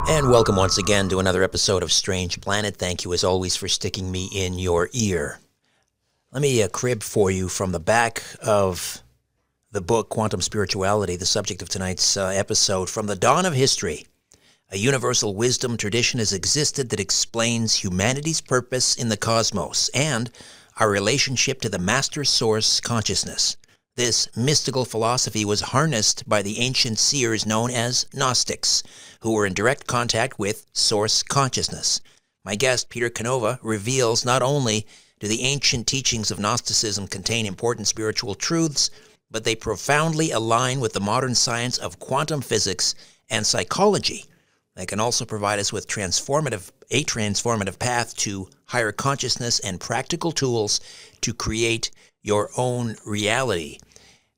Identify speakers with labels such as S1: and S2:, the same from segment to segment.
S1: And welcome once again to another episode of Strange Planet. Thank you as always for sticking me in your ear. Let me crib for you from the back of the book Quantum Spirituality, the subject of tonight's episode. From the dawn of history, a universal wisdom tradition has existed that explains humanity's purpose in the cosmos and our relationship to the master source consciousness. This mystical philosophy was harnessed by the ancient seers known as Gnostics, who were in direct contact with source consciousness. My guest, Peter Canova, reveals not only do the ancient teachings of Gnosticism contain important spiritual truths, but they profoundly align with the modern science of quantum physics and psychology. They can also provide us with a transformative path to higher consciousness and practical tools to create your own reality.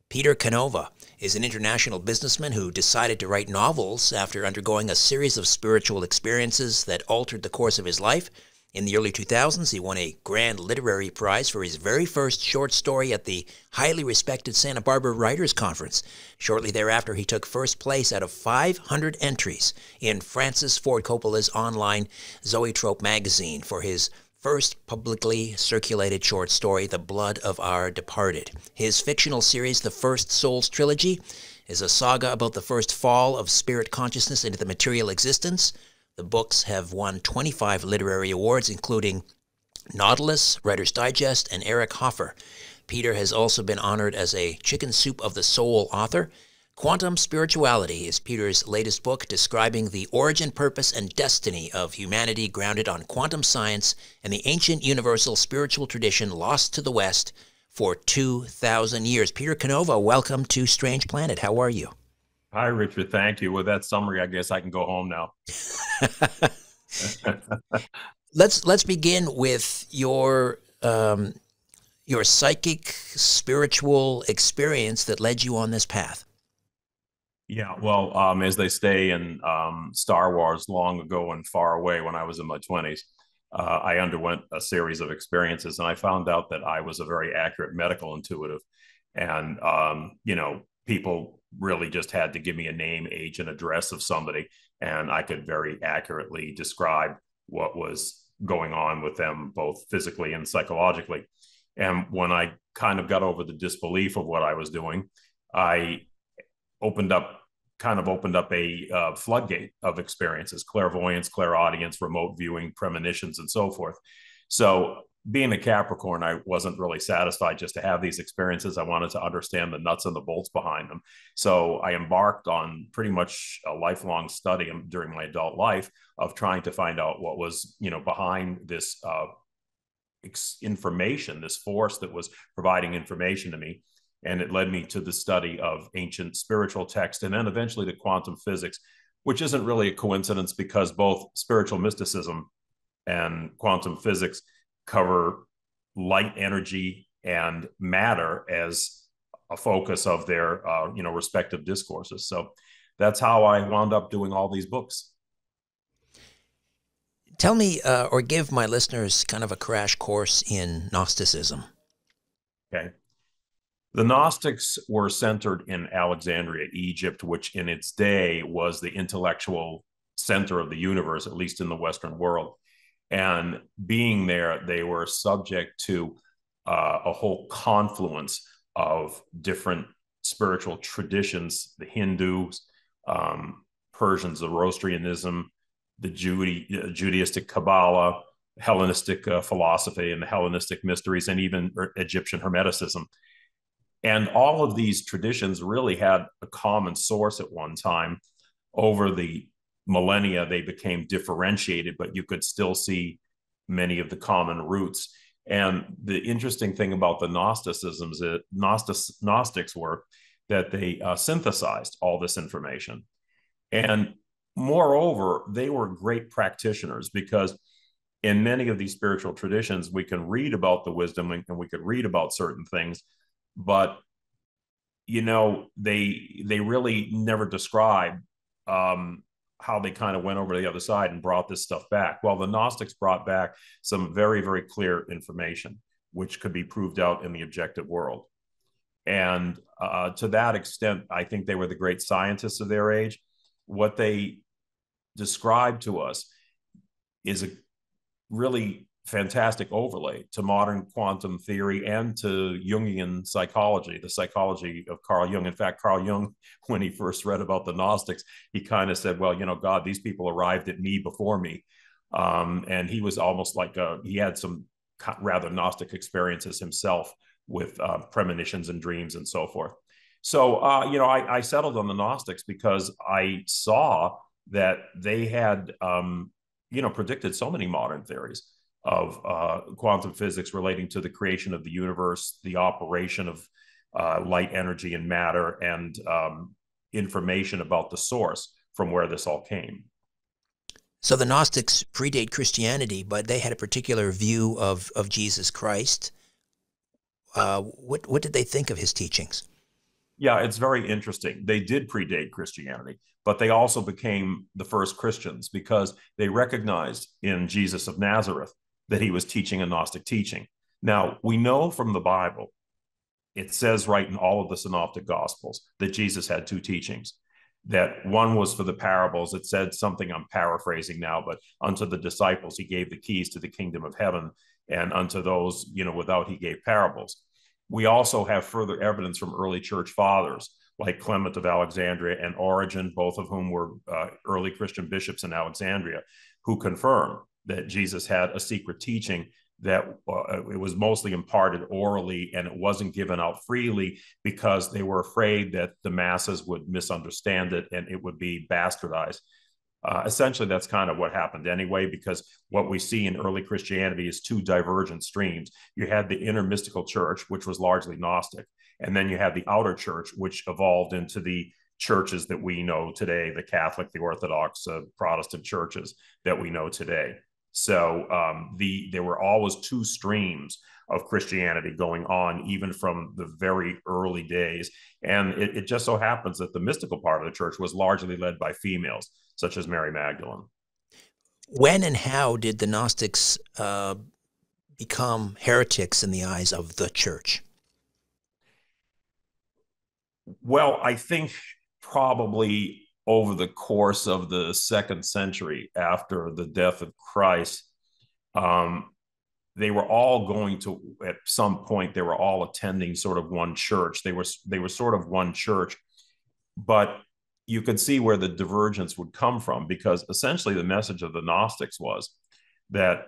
S1: Peter Canova is an international businessman who decided to write novels after undergoing a series of spiritual experiences that altered the course of his life. In the early 2000s, he won a grand literary prize for his very first short story at the highly respected Santa Barbara Writers' Conference. Shortly thereafter, he took first place out of 500 entries in Francis Ford Coppola's online Zoetrope magazine for his first publicly circulated short story, The Blood of Our Departed. His fictional series, The First Souls Trilogy, is a saga about the first fall of spirit consciousness into the material existence. The books have won 25 literary awards, including Nautilus, Writer's Digest, and Eric Hoffer. Peter has also been honored as a Chicken Soup of the Soul author. Quantum Spirituality is Peter's latest book describing the origin, purpose, and destiny of humanity grounded on quantum science and the ancient universal spiritual tradition lost to the West for 2,000 years. Peter Canova, welcome to Strange Planet. How are you?
S2: Hi, Richard. Thank you. With that summary, I guess I can go home now.
S1: Let's begin with your psychic spiritual experience that led you on this path.
S2: Yeah, well, as they say in Star Wars, long ago and far away, when I was in my 20s, I underwent a series of experiences, and I found out that I was a very accurate medical intuitive. And, people really just had to give me a name, age, and address of somebody, and I could very accurately describe what was going on with them, both physically and psychologically. And when I kind of got over the disbelief of what I was doing, I opened up a floodgate of experiences: clairvoyance, clairaudience, remote viewing, premonitions, and so forth. So being a Capricorn, I wasn't really satisfied just to have these experiences. I wanted to understand the nuts and the bolts behind them. So I embarked on pretty much a lifelong study during my adult life of trying to find out what was, behind this information, this force that was providing information to me. And it led me to the study of ancient spiritual text and then eventually to quantum physics, which isn't really a coincidence because both spiritual mysticism and quantum physics cover light energy and matter as a focus of their respective discourses. So that's how I wound up doing all these books.
S1: Tell me or give my listeners kind of a crash course in Gnosticism.
S2: Okay. The Gnostics were centered in Alexandria, Egypt, which in its day was the intellectual center of the universe, at least in the Western world. And being there, they were subject to a whole confluence of different spiritual traditions: the Hindus, Persians, Zoroastrianism, the Judaistic Kabbalah, Hellenistic philosophy, and the Hellenistic mysteries, and even Egyptian Hermeticism. And all of these traditions really had a common source at one time. Over the millennia, they became differentiated, but you could still see many of the common roots. And the interesting thing about the Gnostics were that they synthesized all this information. And moreover, they were great practitioners because in many of these spiritual traditions, we can read about the wisdom and we could read about certain things, but they really never describe how they kind of went over to the other side and brought this stuff back. Well, the Gnostics brought back some very, very clear information, which could be proved out in the objective world. And to that extent, I think they were the great scientists of their age. What they described to us is a really fantastic overlay to modern quantum theory and to Jungian psychology, the psychology of Carl Jung. In fact, Carl Jung, when he first read about the Gnostics, he kind of said, well, God, these people arrived at me before me. And he was almost like he had some rather Gnostic experiences himself with premonitions and dreams and so forth. So, I settled on the Gnostics because I saw that they had, predicted so many modern theories of quantum physics relating to the creation of the universe, the operation of light, energy, and matter, and information about the source from where this all came.
S1: So the Gnostics predate Christianity, but they had a particular view of Jesus Christ. What did they think of his teachings?
S2: Yeah, it's very interesting. They did predate Christianity, but they also became the first Christians because they recognized in Jesus of Nazareth that he was teaching a Gnostic teaching. Now, we know from the Bible, it says right in all of the Synoptic Gospels that Jesus had two teachings. That one was for the parables. It said something, I'm paraphrasing now, but unto the disciples he gave the keys to the kingdom of heaven, and unto those, without he gave parables. We also have further evidence from early church fathers like Clement of Alexandria and Origen, both of whom were early Christian bishops in Alexandria, who confirm that Jesus had a secret teaching that it was mostly imparted orally and it wasn't given out freely because they were afraid that the masses would misunderstand it and it would be bastardized. Essentially, that's kind of what happened anyway, because what we see in early Christianity is two divergent streams. You had the inner mystical church, which was largely Gnostic, and then you had the outer church, which evolved into the churches that we know today, the Catholic, the Orthodox, Protestant churches that we know today. So there were always two streams of Christianity going on, even from the very early days. And it just so happens that the mystical part of the church was largely led by females, such as Mary Magdalene.
S1: When and how did the Gnostics become heretics in the eyes of the church?
S2: Well, I think probably over the course of the 2nd century after the death of Christ, they were all going to, at some point, they were all attending sort of one church. They were sort of one church, but you could see where the divergence would come from, because essentially the message of the Gnostics was that,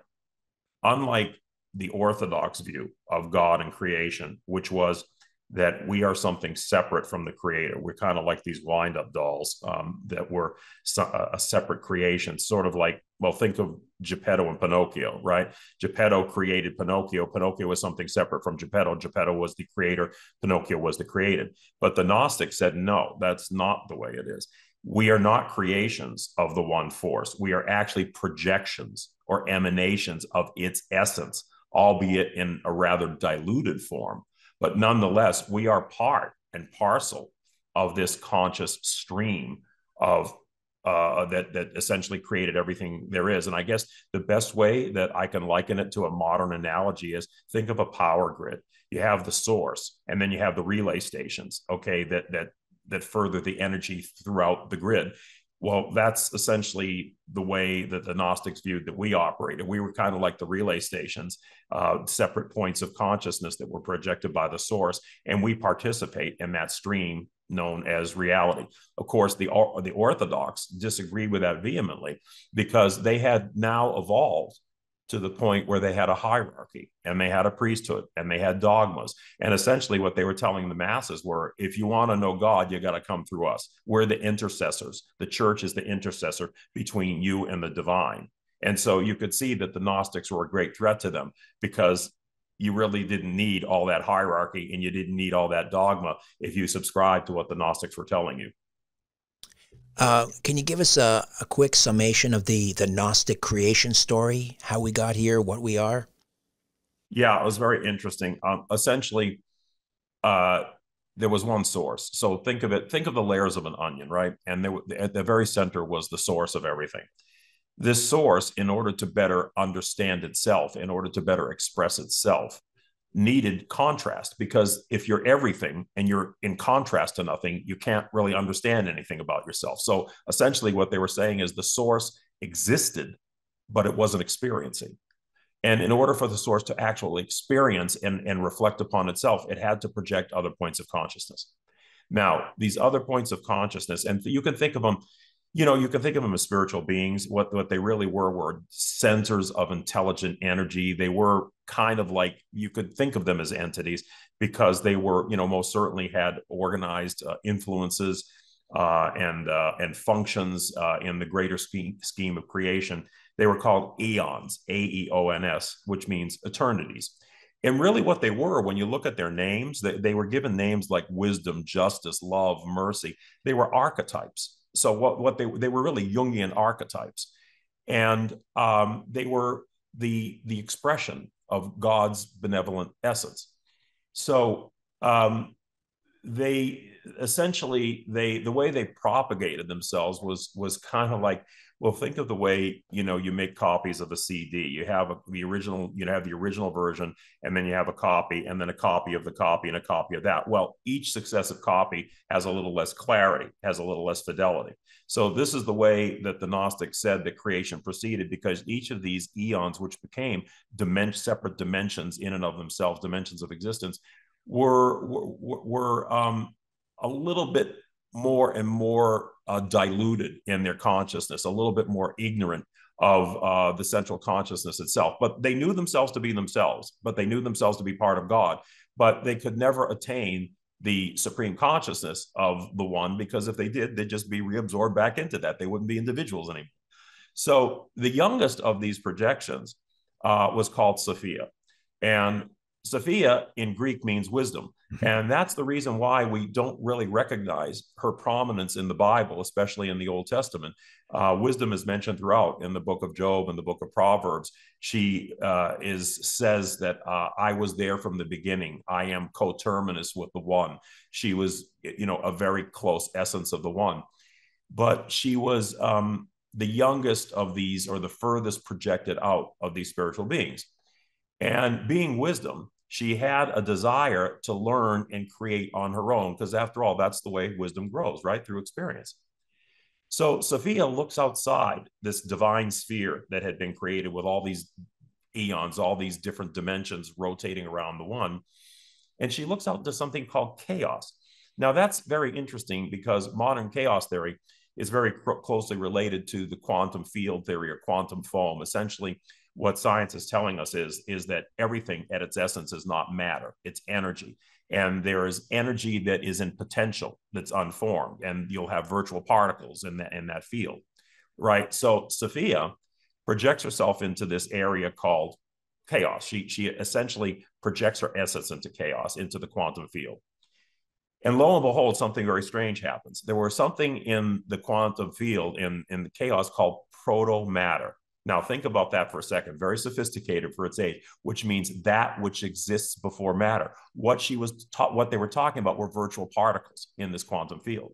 S2: unlike the Orthodox view of God and creation, which was that we are something separate from the creator. We're kind of like these wind-up dolls that were a separate creation, sort of like, well, think of Geppetto and Pinocchio, right? Geppetto created Pinocchio. Pinocchio was something separate from Geppetto. Geppetto was the creator. Pinocchio was the created. But the Gnostics said, no, that's not the way it is. We are not creations of the one force. We are actually projections or emanations of its essence, albeit in a rather diluted form. But nonetheless, we are part and parcel of this conscious stream of that essentially created everything there is. And I guess the best way that I can liken it to a modern analogy is, think of a power grid. You have the source, and then you have the relay stations, okay, that further the energy throughout the grid. Well, that's essentially the way that the Gnostics viewed that we operated. We were kind of like the relay stations, separate points of consciousness that were projected by the source, and we participate in that stream known as reality. Of course, the Orthodox disagreed with that vehemently, because they had now evolved to the point where they had a hierarchy, and they had a priesthood, and they had dogmas. And essentially what they were telling the masses were, if you want to know God, you got to come through us. We're the intercessors. The church is the intercessor between you and the divine. And so you could see that the Gnostics were a great threat to them, because you really didn't need all that hierarchy, and you didn't need all that dogma if you subscribed to what the Gnostics were telling you.
S1: Can you give us a quick summation of the Gnostic creation story, how we got here, what we are?
S2: Yeah, it was very interesting. Essentially, there was one source. So think of the layers of an onion, right? And at the very center was the source of everything. This source, in order to better understand itself, in order to better express itself, needed contrast, because if you're everything and you're in contrast to nothing, you can't really understand anything about yourself. So essentially what they were saying is the source existed, but it wasn't experiencing. And in order for the source to actually experience and reflect upon itself, it had to project other points of consciousness. Now, these other points of consciousness, and you can think of them, you can think of them as spiritual beings. What they really were centers of intelligent energy. They were kind of like, you could think of them as entities, because they were, most certainly had organized influences and functions in the greater scheme of creation. They were called eons, Aeons, which means eternities. And really what they were, when you look at their names, they were given names like wisdom, justice, love, mercy. They were archetypes. So what they were really Jungian archetypes. And they were the expression of God's benevolent essence. So they essentially, the way they propagated themselves was kind of like, well, think of the way, you make copies of a CD. You have the original version, and then you have a copy, and then a copy of the copy, and a copy of that. Well, each successive copy has a little less clarity, has a little less fidelity. So this is the way that the Gnostics said that creation proceeded, because each of these eons, which became separate dimensions in and of themselves, dimensions of existence, were a little bit more and more diluted in their consciousness, a little bit more ignorant of the central consciousness itself. But they knew themselves to be themselves, but they knew themselves to be part of God. But they could never attain the supreme consciousness of the one, because if they did, they'd just be reabsorbed back into that. They wouldn't be individuals anymore. So the youngest of these projections was called Sophia. And Sophia in Greek means wisdom. And that's the reason why we don't really recognize her prominence in the Bible, especially in the Old Testament. Wisdom is mentioned throughout in the book of Job and the book of Proverbs. She says that I was there from the beginning. I am coterminous with the one. She was, a very close essence of the one. But she was the youngest of these, or the furthest projected out of these spiritual beings. And being wisdom, she had a desire to learn and create on her own, because after all, that's the way wisdom grows, right? Through experience. So Sophia looks outside this divine sphere that had been created with all these eons, all these different dimensions rotating around the one. And she looks out into something called chaos. Now, that's very interesting, because modern chaos theory is very closely related to the quantum field theory, or quantum foam. Essentially, what science is telling us is that everything at its essence is not matter, it's energy. And there is energy that is in potential, that's unformed, and you'll have virtual particles in that field, right? So Sophia projects herself into this area called chaos. She essentially projects her essence into chaos, into the quantum field. And lo and behold, something very strange happens. There was something in the quantum field, in the chaos, called proto-matter. Now, think about that for a second. Very sophisticated for its age, which means that which exists before matter. What they were talking about were virtual particles in this quantum field.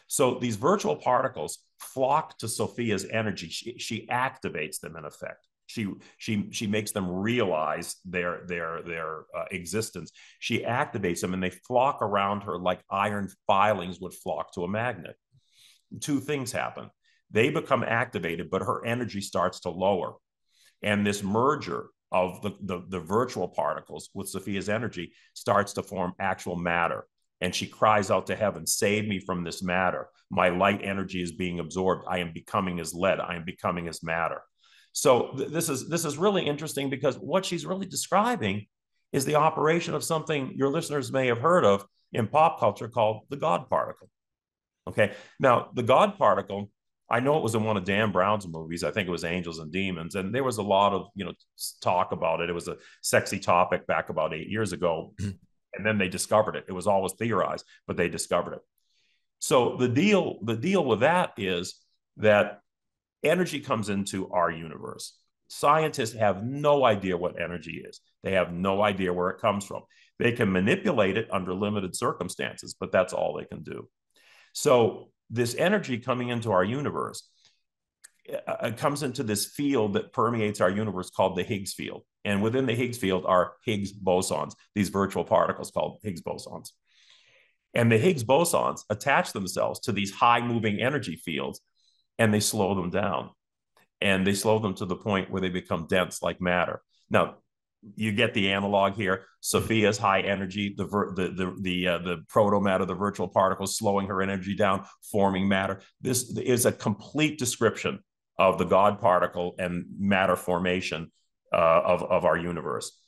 S2: So these virtual particles flock to Sophia's energy. She activates them, in effect. She makes them realize their existence. She activates them, and they flock around her like iron filings would flock to a magnet. Two things happen. They become activated, but her energy starts to lower. And this merger of the virtual particles with Sophia's energy starts to form actual matter. And she cries out to heaven, save me from this matter. My light energy is being absorbed. I am becoming as lead. I am becoming as matter. So this is really interesting, because what she's really describing is the operation of something your listeners may have heard of in pop culture called the God particle. Okay. Now, the God particle, I know it was in one of Dan Brown's movies. I think it was Angels and Demons. And there was a lot of, talk about it. It was a sexy topic back about 8 years ago. And then they discovered it. It was always theorized, but they discovered it. So the deal with that is that energy comes into our universe. Scientists have no idea what energy is. They have no idea where it comes from. They can manipulate it under limited circumstances, but that's all they can do. So this energy coming into our universe comes into this field that permeates our universe called the Higgs field. And within the Higgs field are Higgs bosons, these virtual particles called Higgs bosons. And the Higgs bosons attach themselves to these high moving energy fields, and they slow them down. And they slow them to the point where they become dense like matter. Now, you get the analog here. Sophia's high energy, the proto matter, the virtual particles slowing her energy down, forming matter. This is a complete description of the God particle and matter formation of our universe.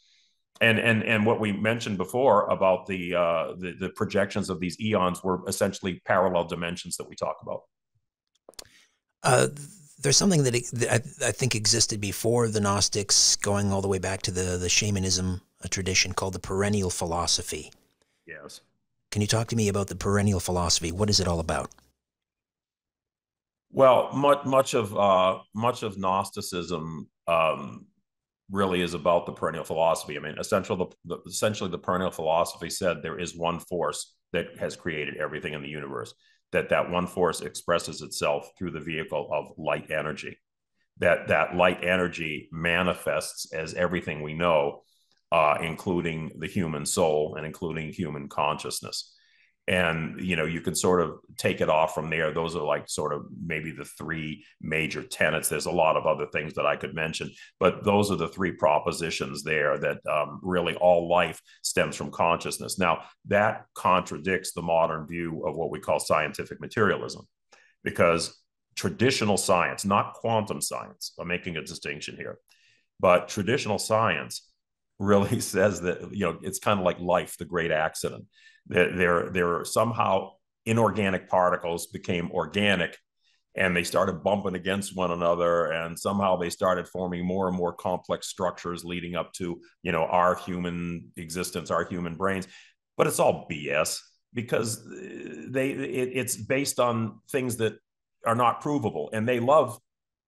S2: And what we mentioned before about the projections of these eons were essentially parallel dimensions that we talk about.
S1: There's something that I think existed before the Gnostics, going all the way back to the shamanism tradition, called the perennial philosophy.
S2: Yes.
S1: Can you talk to me about the perennial philosophy? What is it all about?
S2: Well, much of Gnosticism really is about the perennial philosophy. I mean, essentially the perennial philosophy said there is one force that has created everything in the universe, that one force expresses itself through the vehicle of light energy, that light energy manifests as everything we know, including the human soul and including human consciousness. And, you know, you can sort of take it off from there. Those are like sort of maybe the three major tenets. There's a lot of other things that I could mention, but those are the three propositions there, that really all life stems from consciousness. Now, that contradicts the modern view of what we call scientific materialism, because traditional science, not quantum science, I'm making a distinction here, but traditional science really says that, you know, it's kind of like life, the great accident. There are somehow inorganic particles became organic, and they started bumping against one another, and somehow they started forming more and more complex structures leading up to, you know, our human existence, our human brains. But it's all BS, because it's based on things that are not provable, and they love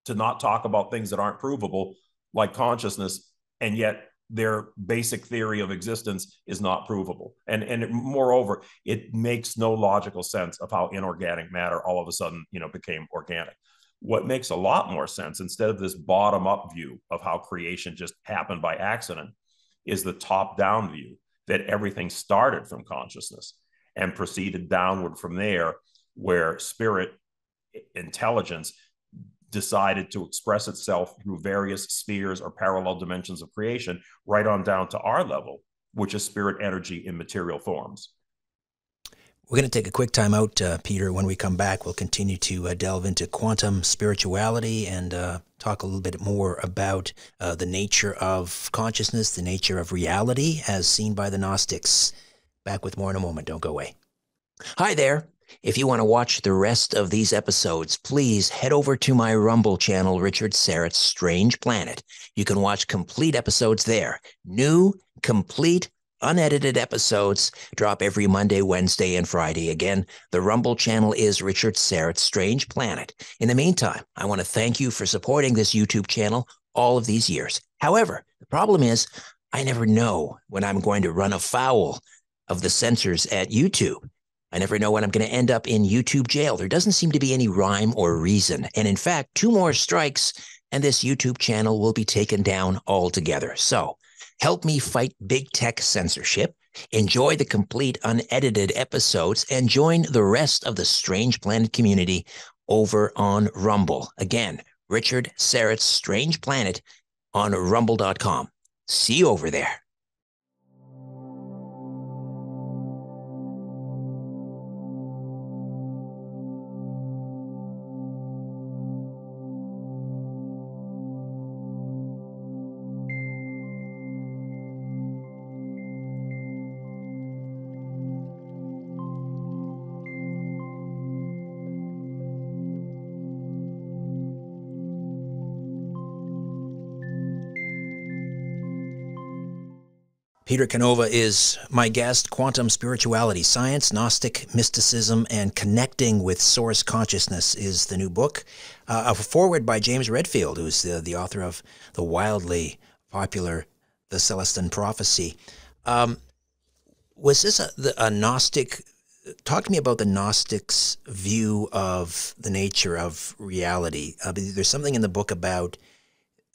S2: to not talk about things that aren't provable, like consciousness, and yet their basic theory of existence is not provable. And moreover, it makes no logical sense of how inorganic matter all of a sudden, you know, became organic. What makes a lot more sense, instead of this bottom-up view of how creation just happened by accident, is the top-down view that everything started from consciousness and proceeded downward from there, where spirit intelligence decided to express itself through various spheres or parallel dimensions of creation, right on down to our level, which is spirit energy in material forms.
S1: We're going to take a quick time out, Peter. When we come back, we'll continue to delve into quantum spirituality and talk a little bit more about the nature of consciousness, the nature of reality as seen by the Gnostics. Back with more in a moment. Don't go away. Hi there. If you want to watch the rest of these episodes, please head over to my Rumble channel, Richard Syrett's Strange Planet. You can watch complete episodes there. New, complete, unedited episodes drop every Monday, Wednesday, and Friday. Again, the Rumble channel is Richard Syrett's Strange Planet. In the meantime, I want to thank you for supporting this YouTube channel all of these years. However, the problem is I never know when I'm going to run afoul of the censors at YouTube. I never know when I'm going to end up in YouTube jail. There doesn't seem to be any rhyme or reason. And in fact, 2 more strikes and this YouTube channel will be taken down altogether. So help me fight big tech censorship, enjoy the complete unedited episodes, and join the rest of the Strange Planet community over on Rumble. Again, Richard Syrett's Strange Planet on rumble.com. See you over there. Peter Canova is my guest. Quantum Spirituality, Science, Gnostic, Mysticism, and Connecting with Source Consciousness is the new book. A foreword by James Redfield, who's the author of the wildly popular The Celestine Prophecy. Was this a Gnostic? Talk to me about the Gnostics' view of the nature of reality. There's something in the book about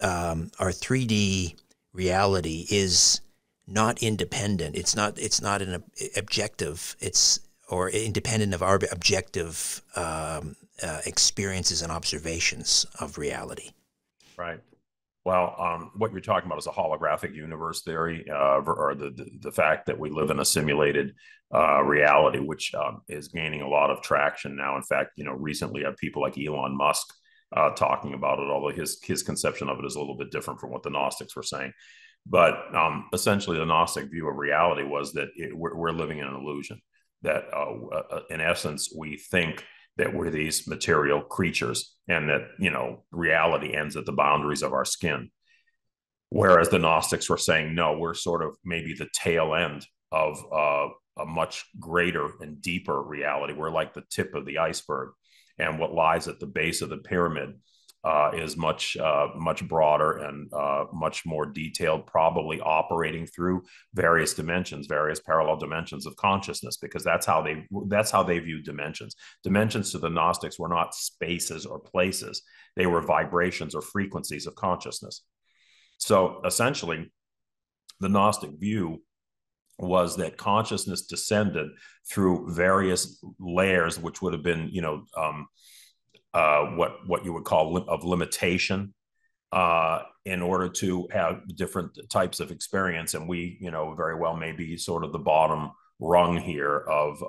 S1: our 3D reality is not independent. It's not an objective. It's or independent of our objective experiences and observations of reality.
S2: Right. Well, what you're talking about is a holographic universe theory, or the fact that we live in a simulated reality, which is gaining a lot of traction now. In fact, recently you have people like Elon Musk talking about it, although his conception of it is a little bit different from what the Gnostics were saying. But essentially, the Gnostic view of reality was that we're living in an illusion, that in essence, we think that we're these material creatures and that, reality ends at the boundaries of our skin. Whereas the Gnostics were saying, no, we're sort of maybe the tail end of a much greater and deeper reality. We're like the tip of the iceberg. And what lies at the base of the pyramid is much broader and much more detailed, probably operating through various dimensions, various parallel dimensions of consciousness, because that's how they view dimensions. Dimensions to the Gnostics were not spaces or places; they were vibrations or frequencies of consciousness. So essentially, the Gnostic view was that consciousness descended through various layers, which would have been, what you would call of limitation, in order to have different types of experience. And we, very well may be sort of the bottom rung here of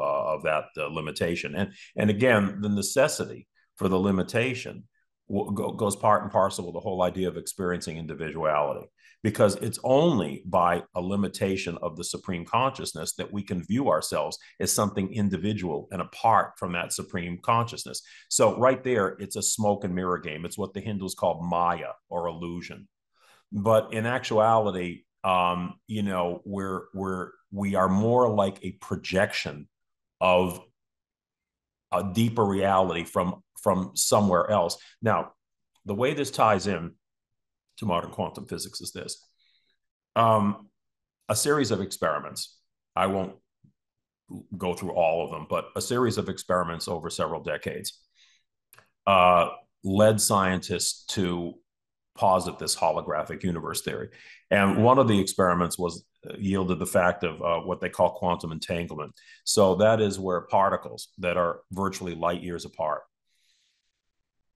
S2: that limitation. And again, the necessity for the limitation goes part and parcel with the whole idea of experiencing individuality, because it's only by a limitation of the supreme consciousness that we can view ourselves as something individual and apart from that supreme consciousness. So right there, it's a smoke and mirror game. It's what the Hindus call Maya, or illusion. But in actuality, we are more like a projection of a deeper reality from somewhere else. Now, the way this ties in to modern quantum physics is this. A series of experiments, I won't go through all of them, but a series of experiments over several decades led scientists to posit this holographic universe theory. And one of the experiments yielded the fact of what they call quantum entanglement. So that is where particles that are virtually light years apart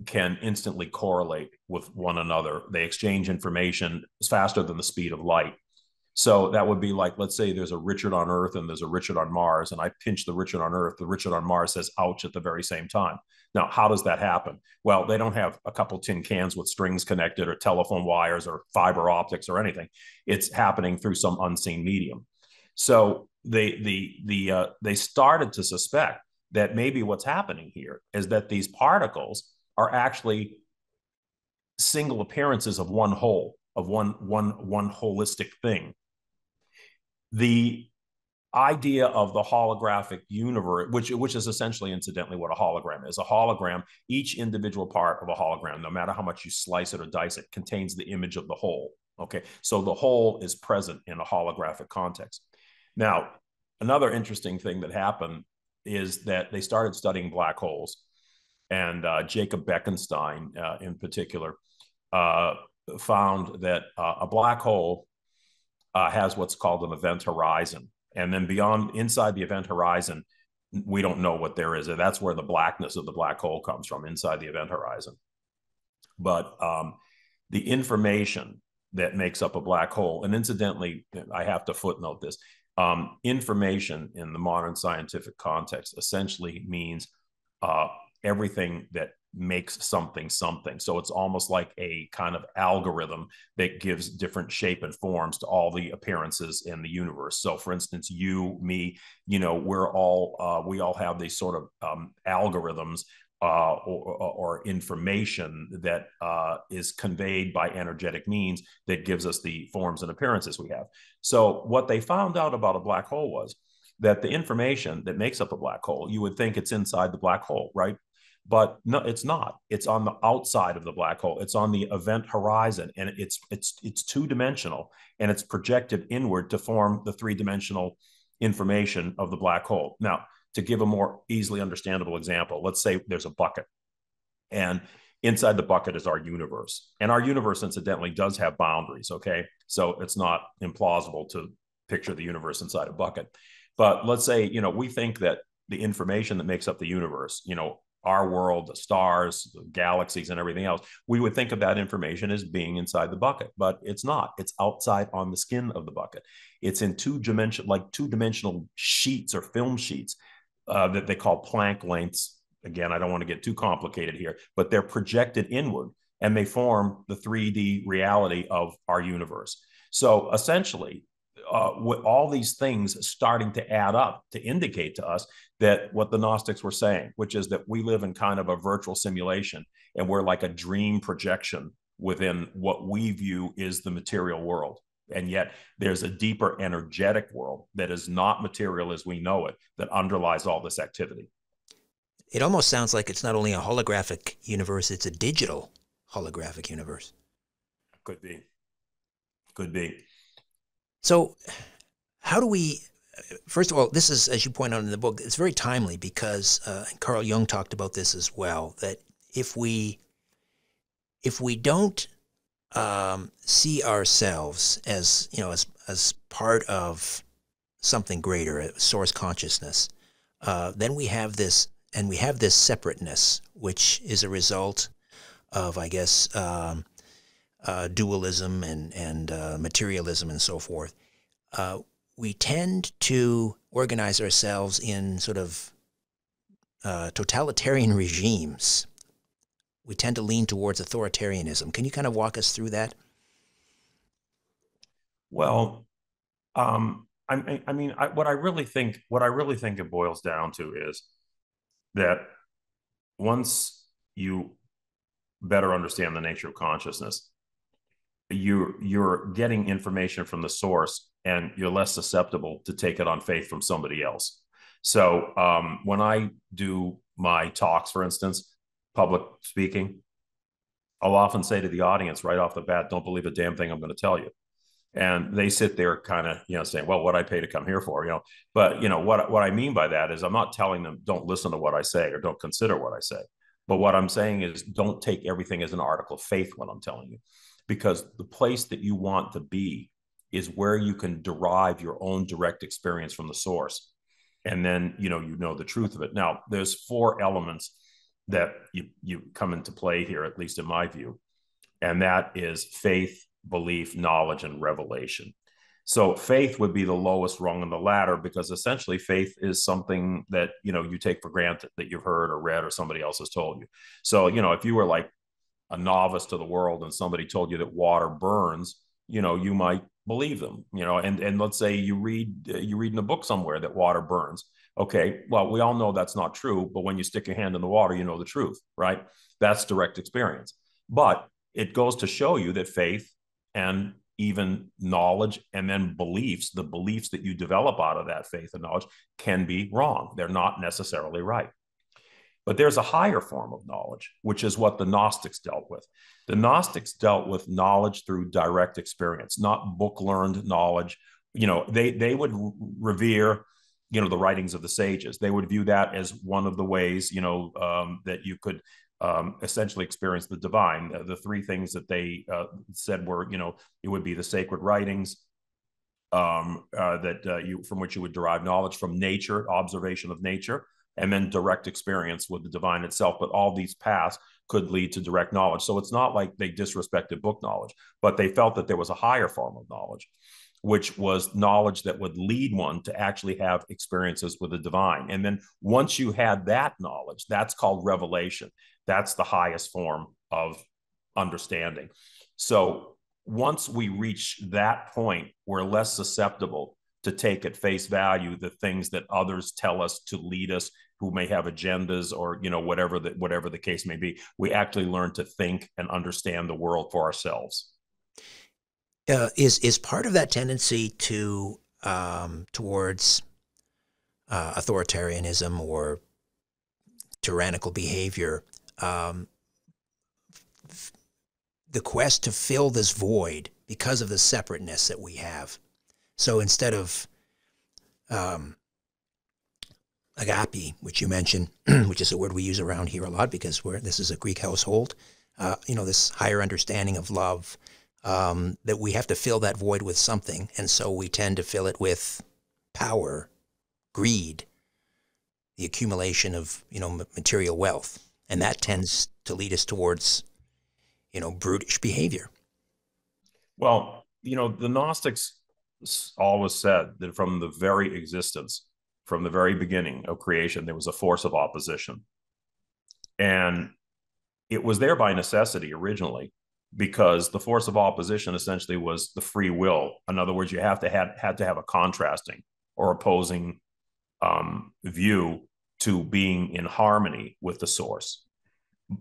S2: can instantly correlate with one another. They exchange information faster than the speed of light. So that would be like, let's say there's a Richard on Earth and there's a Richard on Mars, and I pinch the Richard on Earth, the Richard on Mars says ouch at the very same time. Now, how does that happen? Well, they don't have a couple tin cans with strings connected or telephone wires or fiber optics or anything. It's happening through some unseen medium. So they started to suspect that maybe what's happening here is that these particles are actually single appearances of one whole, of one holistic thing. The idea of the holographic universe, which is essentially, incidentally, what a hologram is. A hologram, each individual part of a hologram, no matter how much you slice it or dice it, contains the image of the whole. Okay, so the whole is present in a holographic context. Now, another interesting thing that happened is that they started studying black holes. And Jacob Bekenstein, in particular, found that a black hole has what's called an event horizon. And then inside the event horizon, we don't know what there is. That's where the blackness of the black hole comes from, inside the event horizon. But the information that makes up a black hole, and incidentally, I have to footnote this, information in the modern scientific context essentially means everything that makes something. So it's almost like a kind of algorithm that gives different shape and forms to all the appearances in the universe. So for instance, you, me, we all have these sort of algorithms or information that is conveyed by energetic means that gives us the forms and appearances we have. So what they found out about a black hole was that the information that makes up a black hole, you would think it's inside the black hole, right? But no, it's not. It's on the outside of the black hole. It's on the event horizon, and it's two-dimensional, and it's projected inward to form the three-dimensional information of the black hole. Now, to give a more easily understandable example, let's say there's a bucket, and Inside the bucket is our universe. And our universe, incidentally, does have boundaries, okay? So it's not implausible to picture the universe inside a bucket. But let's say, we think that the information that makes up the universe, our world, the stars, the galaxies, and everything else, we would think of that information as being inside the bucket, but it's not. It's outside on the skin of the bucket. It's in two-dimensional sheets or film sheets that they call Planck lengths. Again, I don't want to get too complicated here, but they're projected inward and they form the 3D reality of our universe. So essentially, with all these things starting to add up to indicate to us that what the Gnostics were saying, which is that we live in kind of a virtual simulation and we're like a dream projection within what we view is the material world. And yet there's a deeper energetic world that is not material as we know it, that underlies all this activity.
S1: It almost sounds like it's not only a holographic universe, it's a digital holographic universe.
S2: Could be. Could be.
S1: So how do we, first of all, this is, as you point out in the book, it's very timely because Carl Jung talked about this as well, that if we don't see ourselves as, as part of something greater, a source consciousness, then we have this, and we have this separateness, which is a result of, I guess, dualism and materialism and so forth. We tend to organize ourselves in sort of totalitarian regimes. We tend to lean towards authoritarianism. Can you kind of walk us through that?
S2: Well, what I really think it boils down to is that once you better understand the nature of consciousness, you're getting information from the source and you're less susceptible to take it on faith from somebody else. So when I do my talks, for instance, public speaking, I'll often say to the audience right off the bat, don't believe a damn thing I'm going to tell you. And they sit there kind of, saying, well, what I pay to come here for, but what I mean by that is I'm not telling them don't listen to what I say or don't consider what I say. But what I'm saying is don't take everything as an article of faith when I'm telling you, because the place that you want to be is where you can derive your own direct experience from the source. And then, you know the truth of it. Now, there's 4 elements that you come into play here, at least in my view. And that is faith, belief, knowledge, and revelation. So faith would be the lowest rung on the ladder, because essentially faith is something that, you take for granted, that you've heard or read or somebody else has told you. So, if you were like a novice to the world and somebody told you that water burns, you might believe them, and let's say you read in a book somewhere that water burns. Okay, well, we all know that's not true, but when you stick your hand in the water, you know the truth, right? That's direct experience. But it goes to show you that faith and even knowledge and then beliefs, the beliefs that you develop out of that faith and knowledge, can be wrong. They're not necessarily right. But there's a higher form of knowledge, which is what the Gnostics dealt with. The Gnostics dealt with knowledge through direct experience, not book-learned knowledge. They would revere, the writings of the sages. They would view that as one of the ways, that you could essentially experience the divine. The 3 things that they said were, it would be the sacred writings, from which you would derive knowledge, from nature, observation of nature, and then direct experience with the divine itself. But all these paths could lead to direct knowledge. So it's not like they disrespected book knowledge, but they felt that there was a higher form of knowledge, which was knowledge that would lead one to actually have experiences with the divine. And then once you had that knowledge, that's called revelation. That's the highest form of understanding. So once we reach that point, we're less susceptible to take at face value the things that others tell us to lead us, who may have agendas or, whatever the case may be. We actually learn to think and understand the world for ourselves.
S1: Is part of that tendency to towards authoritarianism or tyrannical behavior, the quest to fill this void because of the separateness that we have? So instead of, agape, which you mentioned, which is a word we use around here a lot because this is a Greek household, this higher understanding of love, that we have to fill that void with something. And so we tend to fill it with power, greed, the accumulation of, material wealth. And that tends to lead us towards, brutish behavior.
S2: Well, the Gnostics always said that from the very existence, from the very beginning of creation, there was a force of opposition. And it was there by necessity originally, because the force of opposition essentially was the free will. In other words, you had to have a contrasting or opposing view to being in harmony with the source.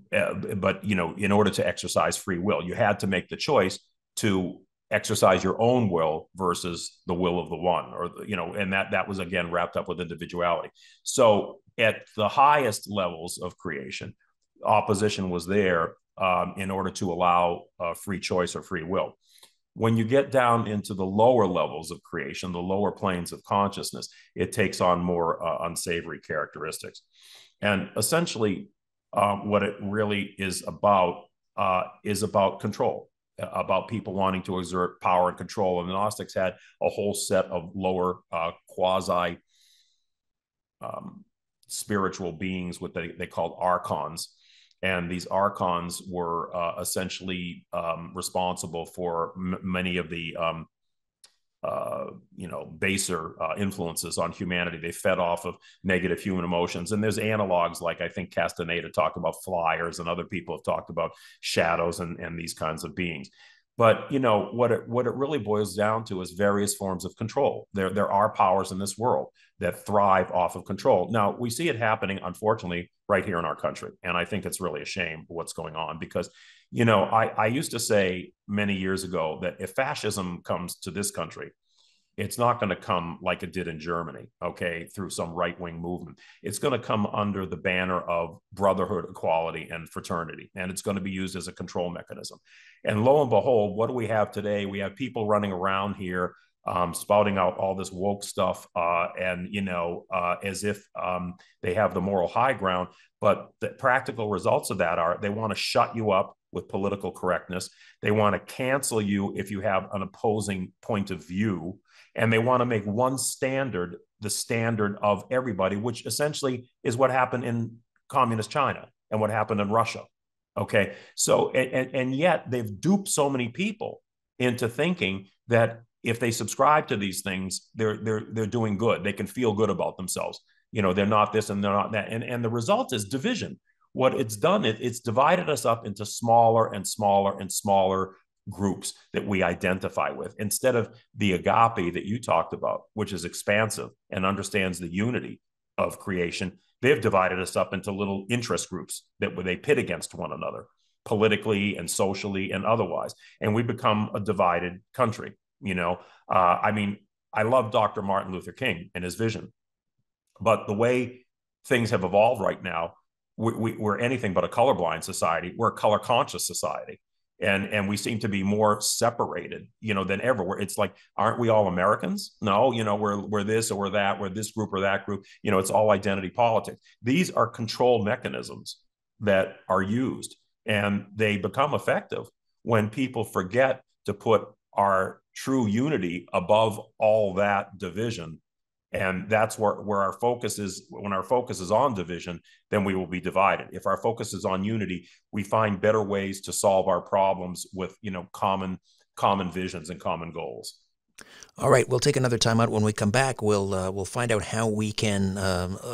S2: But in order to exercise free will, you had to make the choice to exercise your own will versus the will of the one, and that was again wrapped up with individuality. So at the highest levels of creation, opposition was there in order to allow free choice or free will. When you get down into the lower levels of creation, the lower planes of consciousness, it takes on more unsavory characteristics. And essentially, what it really is about control, about people wanting to exert power and control. And the Gnostics had a whole set of lower quasi spiritual beings, what they called archons. And these archons were essentially responsible for many of the baser influences on humanity. They fed off of negative human emotions. And there's analogs like, I think Castaneda talked about flyers, and other people have talked about shadows and these kinds of beings. But what it really boils down to is various forms of control. There are powers in this world that thrive off of control. Now, we see it happening, unfortunately, right here in our country. And I think it's really a shame what's going on, because I used to say many years ago that if fascism comes to this country, it's not going to come like it did in Germany, okay, through some right-wing movement. It's going to come under the banner of brotherhood, equality, and fraternity, and it's going to be used as a control mechanism. And lo and behold, what do we have today? We have people running around here spouting out all this woke stuff, as if they have the moral high ground. But the practical results of that are they want to shut you up with political correctness. They want to cancel you if you have an opposing point of view. And they want to make one standard the standard of everybody, which essentially is what happened in communist China and what happened in Russia. Okay. So, and yet they've duped so many people into thinking that if they subscribe to these things, they're doing good. They can feel good about themselves. They're not this and they're not that. And the result is division. What it's done, it's divided us up into smaller and smaller and smaller groups that we identify with, instead of the agape that you talked about, which is expansive and understands the unity of creation. They've divided us up into little interest groups that they pit against one another politically and socially and otherwise. And we become a divided country. I love Dr. Martin Luther King and his vision, but the way things have evolved right now, we're anything but a colorblind society. We're a color conscious society. And we seem to be more separated, than ever. It's like, aren't we all Americans? No, we're this or we're that, we're this group or that group. It's all identity politics. These are control mechanisms that are used, and they become effective when people forget to put our true unity above all that division. And that's where our focus is. When our focus is on division, then we will be divided. If our focus is on unity, we find better ways to solve our problems with, common visions and common goals.
S1: All right, we'll take another time out. When we come back, we'll find out how we can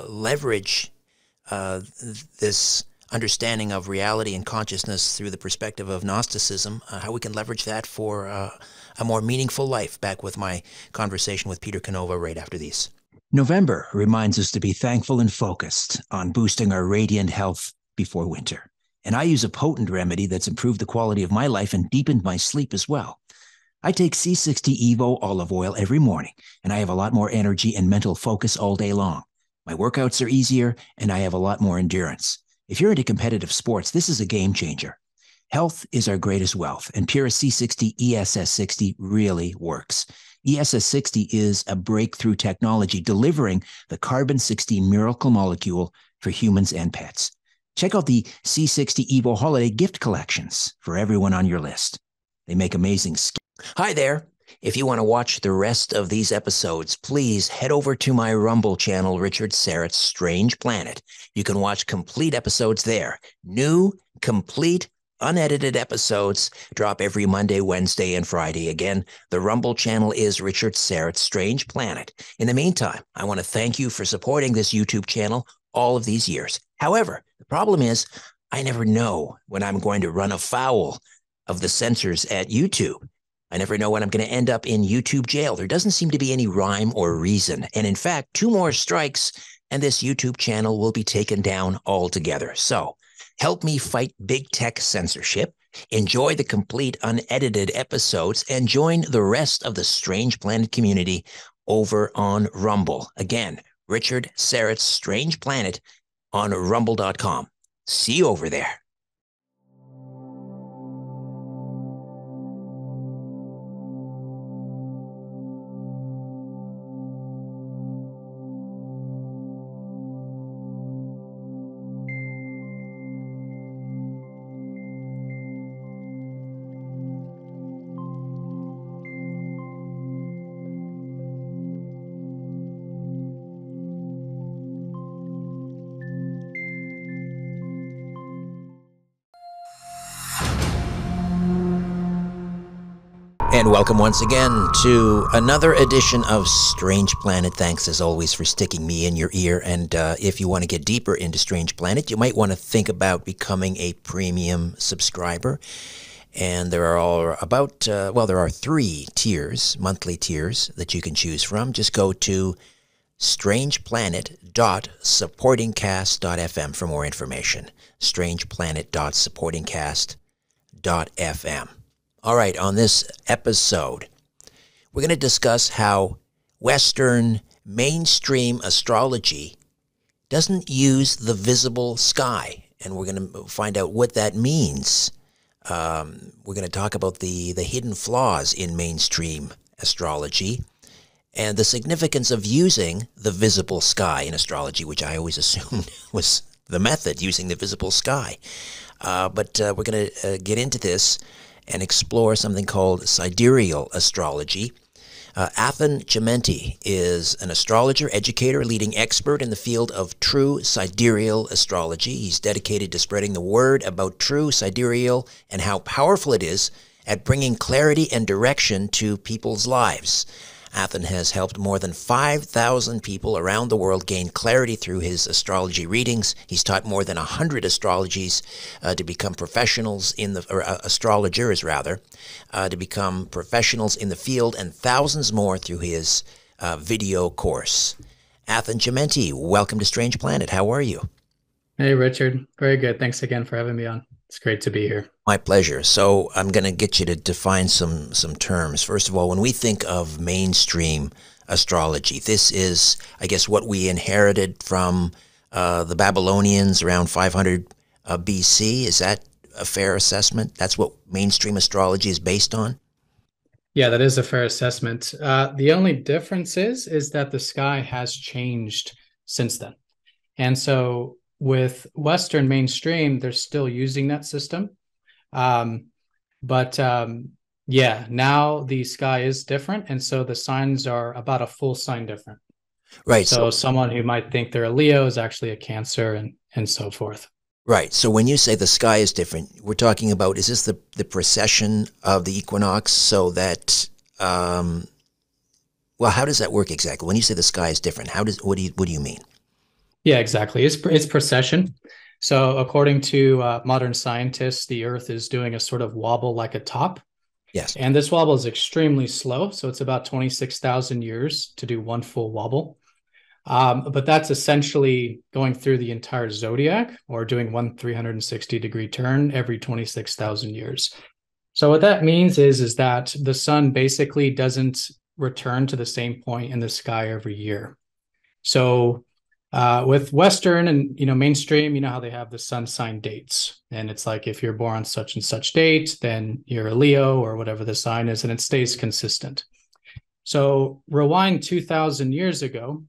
S1: leverage this understanding of reality and consciousness through the perspective of Gnosticism, how we can leverage that for a more meaningful life. Back with my conversation with Peter Canova right after these. November reminds us to be thankful and focused on boosting our radiant health before winter. And I use a potent remedy that's improved the quality of my life and deepened my sleep as well. I take C60 Evo olive oil every morning, and I have a lot more energy and mental focus all day long. My workouts are easier, and I have a lot more endurance. If you're into competitive sports, this is a game changer. Health is our greatest wealth, and Pura C60 ESS60 really works. ESS60 is a breakthrough technology delivering the carbon-60 miracle molecule for humans and pets. Check out the C60 Evo Holiday gift collections for everyone on your list. They make amazing skins. Hi there. If you want to watch the rest of these episodes, please head over to my Rumble channel, Richard Syrett's Strange Planet. You can watch complete episodes there. New, complete, unedited episodes drop every Monday, Wednesday, and Friday. Again, the Rumble channel is Richard Syrett's Strange Planet. In the meantime, I want to thank you for supporting this YouTube channel all of these years. However, the problem is I never know when I'm going to run afoul of the censors at YouTube. I never know when I'm going to end up in YouTube jail. There doesn't seem to be any rhyme or reason. And in fact, 2 more strikes and this YouTube channel will be taken down altogether. So help me fight big tech censorship, enjoy the complete unedited episodes, and join the rest of the Strange Planet community over on Rumble. Again, Richard Syrett's Strange Planet on rumble.com. See you over there. And welcome once again to another edition of Strange Planet. Thanks as always for sticking me in your ear. And if you want to get deeper into Strange Planet, you might want to think about becoming a premium subscriber. And there are there are 3 tiers, monthly tiers that you can choose from. Just go to strangeplanet.supportingcast.fm for more information. strangeplanet.supportingcast.fm. All right, on this episode, we're going to discuss how Western mainstream astrology doesn't use the visible sky, and we're going to find out what that means. We're going to talk about the hidden flaws in mainstream astrology and the significance of using the visible sky in astrology, which I always assumed was the method, using the visible sky. But we're going to get into this and explore something called Sidereal Astrology. Athen Chimenti is an astrologer, educator, leading expert in the field of true sidereal astrology. He's dedicated to spreading the word about true sidereal and how powerful it is at bringing clarity and direction to people's lives. Athen has helped more than 5,000 people around the world gain clarity through his astrology readings. He's taught more than 100 astrologies to become professionals in the, or astrologers rather, to become professionals in the field, and thousands more through his video course. Athen Chimenti, welcome to Strange Planet. How are you?
S3: Hey, Richard. Very good. Thanks again for having me on. It's great to be here.
S1: My pleasure. So I'm going to get you to define some terms. First of all, when we think of mainstream astrology, this is, I guess, what we inherited from the Babylonians around 500 BC. Is that a fair assessment? That's what mainstream astrology is based on?
S3: Yeah, that is a fair assessment. The only difference is that the sky has changed since then. And so with Western mainstream, they're still using that system. Yeah, now the sky is different. And so the signs are about a full sign different.
S1: Right.
S3: So someone who might think they're a Leo is actually a Cancer and so forth.
S1: Right. So when you say the sky is different, we're talking about, is this the precession of the equinox so that, well, how does that work exactly? When you say the sky is different, what do you mean?
S3: Yeah, exactly. It's precession. So according to modern scientists, the Earth is doing a sort of wobble like a top.
S1: Yes.
S3: And this wobble is extremely slow. So it's about 26,000 years to do one full wobble. But that's essentially going through the entire zodiac, or doing one 360-degree turn every 26,000 years. So what that means is that the sun basically doesn't return to the same point in the sky every year. So With Western and mainstream, you know how they have the sun sign dates, and it's like if you're born on such and such date, then you're a Leo or whatever the sign is, and it stays consistent. So rewind 2,000 years ago,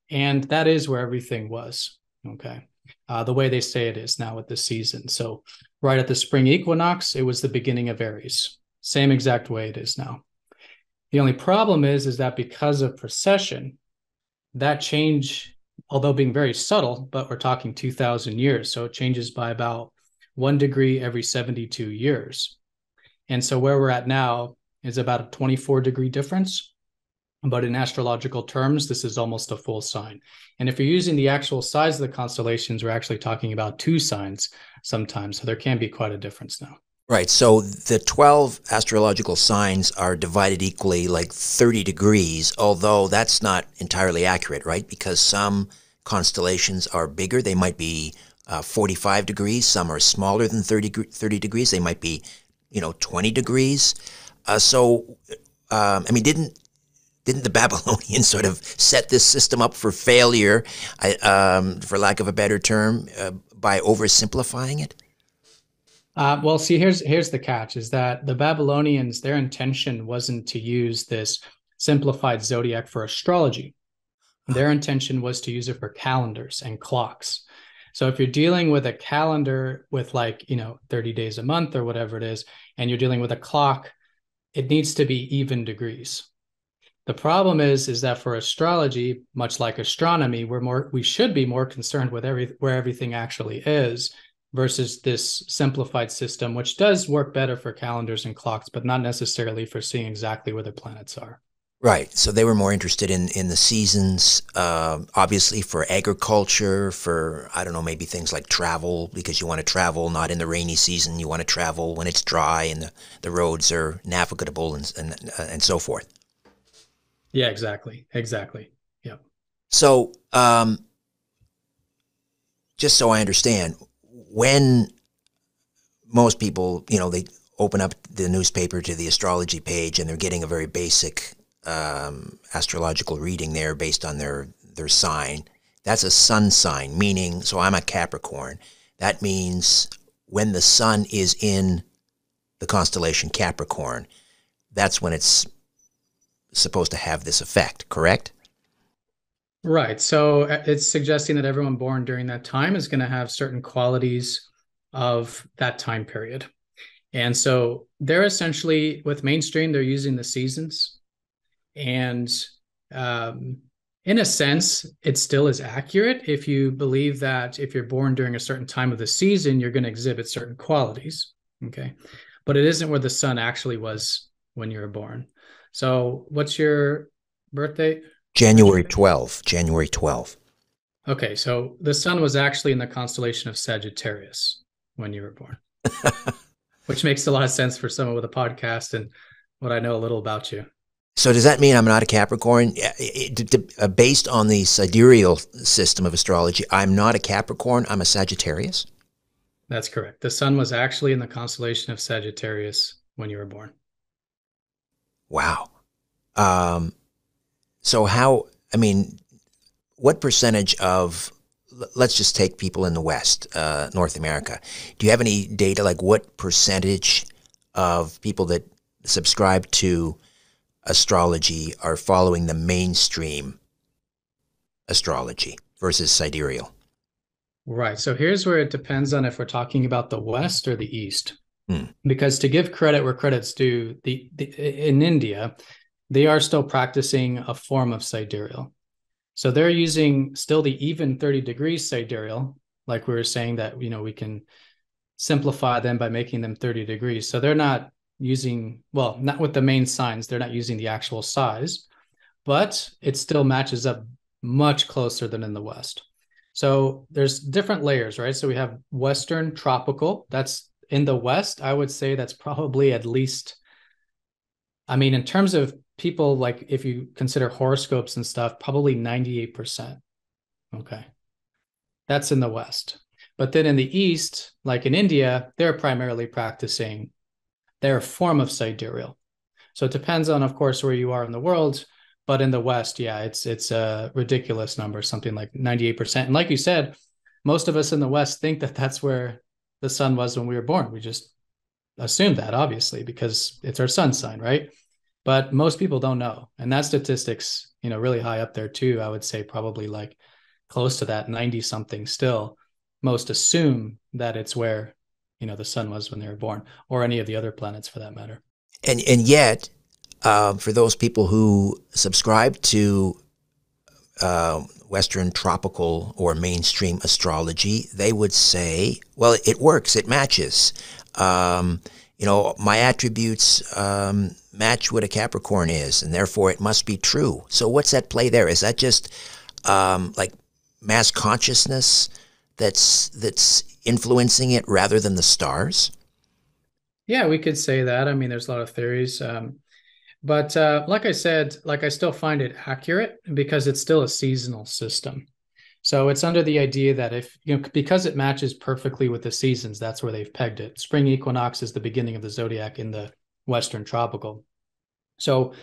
S3: and that is where everything was. Okay, the way they say it is now with the season. So right at the spring equinox, it was the beginning of Aries. Same exact way it is now. The only problem is that because of precession, that change, although being very subtle, but we're talking 2,000 years. So it changes by about 1 degree every 72 years. And so where we're at now is about a 24-degree difference. But in astrological terms, this is almost a full sign. And if you're using the actual size of the constellations, we're actually talking about 2 signs sometimes. So there can be quite a difference now.
S1: Right. So the 12 astrological signs are divided equally, like 30 degrees, although that's not entirely accurate, right? Because some constellations are bigger. They might be 45 degrees. Some are smaller than 30 degrees. They might be, 20 degrees. I mean, didn't the Babylonians sort of set this system up for failure, for lack of a better term, by oversimplifying it?
S3: Well, see, here's the catch, is that the Babylonians, their intention wasn't to use this simplified zodiac for astrology. Their intention was to use it for calendars and clocks. So if you're dealing with a calendar with 30 days a month or whatever it is, and you're dealing with a clock, it needs to be even degrees. The problem is that for astrology, much like astronomy, we should be more concerned with where everything actually is, versus this simplified system, which does work better for calendars and clocks, but not necessarily for seeing exactly where the planets are.
S1: Right. So they were more interested in the seasons, obviously for agriculture, for, I don't know, maybe things like travel, because you want to travel not in the rainy season. You want to travel when it's dry and the roads are navigable and so forth.
S3: Yeah, exactly. Yeah.
S1: So just so I understand, when most people, they open up the newspaper to the astrology page and they're getting a very basic astrological reading there based on their sign, that's a sun sign, meaning, so I'm a Capricorn. That means when the sun is in the constellation Capricorn, that's when it's supposed to have this effect, correct?
S3: Right. So it's suggesting that everyone born during that time is going to have certain qualities of that time period. And so they're essentially, with mainstream, they're using the seasons. And in a sense, it still is accurate if you believe that if you're born during a certain time of the season, you're going to exhibit certain qualities. Okay. But it isn't where the sun actually was when you were born. So what's your birthday?
S1: January 12. January 12.
S3: Okay, so the sun was actually in the constellation of Sagittarius when you were born, which makes a lot of sense for someone with a podcast and what I know a little about you.
S1: So does that mean I'm not a Capricorn? Based on the sidereal system of astrology, I'm not a Capricorn, I'm a Sagittarius?
S3: That's correct. The sun was actually in the constellation of Sagittarius when you were born.
S1: Wow. So what percentage of, let's just take people in the West, North America. Do you have any data, like what percentage of people that subscribe to astrology are following the mainstream astrology versus sidereal?
S3: Right. So here's where it depends on if we're talking about the West or the East. Because to give credit where credit's due, in India, they are still practicing a form of sidereal. So they're using still the even 30 degrees sidereal, like we were saying that, we can simplify them by making them 30 degrees. So they're not using, well, not with the main signs, they're not using the actual size, but it still matches up much closer than in the West. So there's different layers, right? So we have Western tropical. That's in the West. I would say that's probably at least, in terms of people, like if you consider horoscopes and stuff, probably 98%. Okay. That's in the West. But then in the East, like in India, they're primarily practicing their form of sidereal. So it depends on, of course, where you are in the world, But in the West, yeah, it's a ridiculous number, something like 98%. And like you said, most of us in the West think that that's where the sun was when we were born. We just assume that, obviously, because it's our sun sign, right? But most people don't know. And that statistic's, really high up there too. I would say probably like close to that 90 something still. Most assume that it's where, the sun was when they were born, or any of the other planets for that matter.
S1: And yet, for those people who subscribe to Western tropical or mainstream astrology, they would say, well, it works, it matches. My attributes match what a Capricorn is, and therefore it must be true. So what's at play there? Is that just like mass consciousness that's influencing it rather than the stars?
S3: Yeah, we could say that. I mean, there's a lot of theories. But like I said, I still find it accurate because it's still a seasonal system. So it's under the idea that if, because it matches perfectly with the seasons, that's where they've pegged it. Spring equinox is the beginning of the zodiac in the Western tropical. So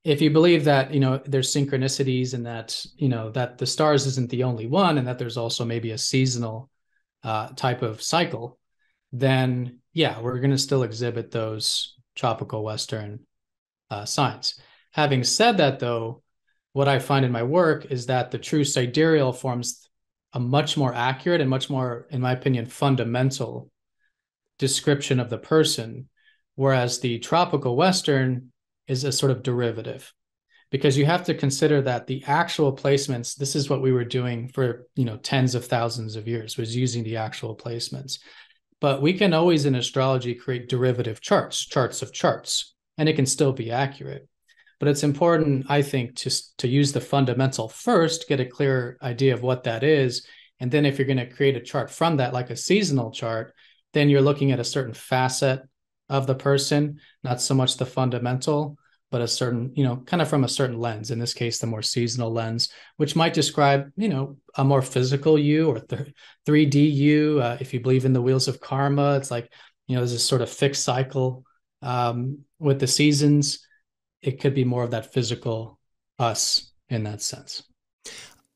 S3: if you believe that, there's synchronicities and that, that the stars isn't the only one, and that there's also maybe a seasonal type of cycle, then yeah, we're going to still exhibit those tropical Western signs. Having said that, though, what I find in my work is that the true sidereal forms a much more accurate and much more, in my opinion, fundamental description of the person, whereas the tropical Western is a sort of derivative, because you have to consider that the actual placements, this is what we were doing for, tens of thousands of years, was using the actual placements. But we can always in astrology create derivative charts of charts, and it can still be accurate. But it's important, I think, to use the fundamental first, get a clear idea of what that is. And then if you're going to create a chart from that, like a seasonal chart, then you're looking at a certain facet of the person, not so much the fundamental, but a certain, kind of from a certain lens, in this case, the more seasonal lens, which might describe, a more physical you or 3D you. If you believe in the wheels of karma, it's like, there's a sort of fixed cycle with the seasons. It could be more of that physical us in that sense.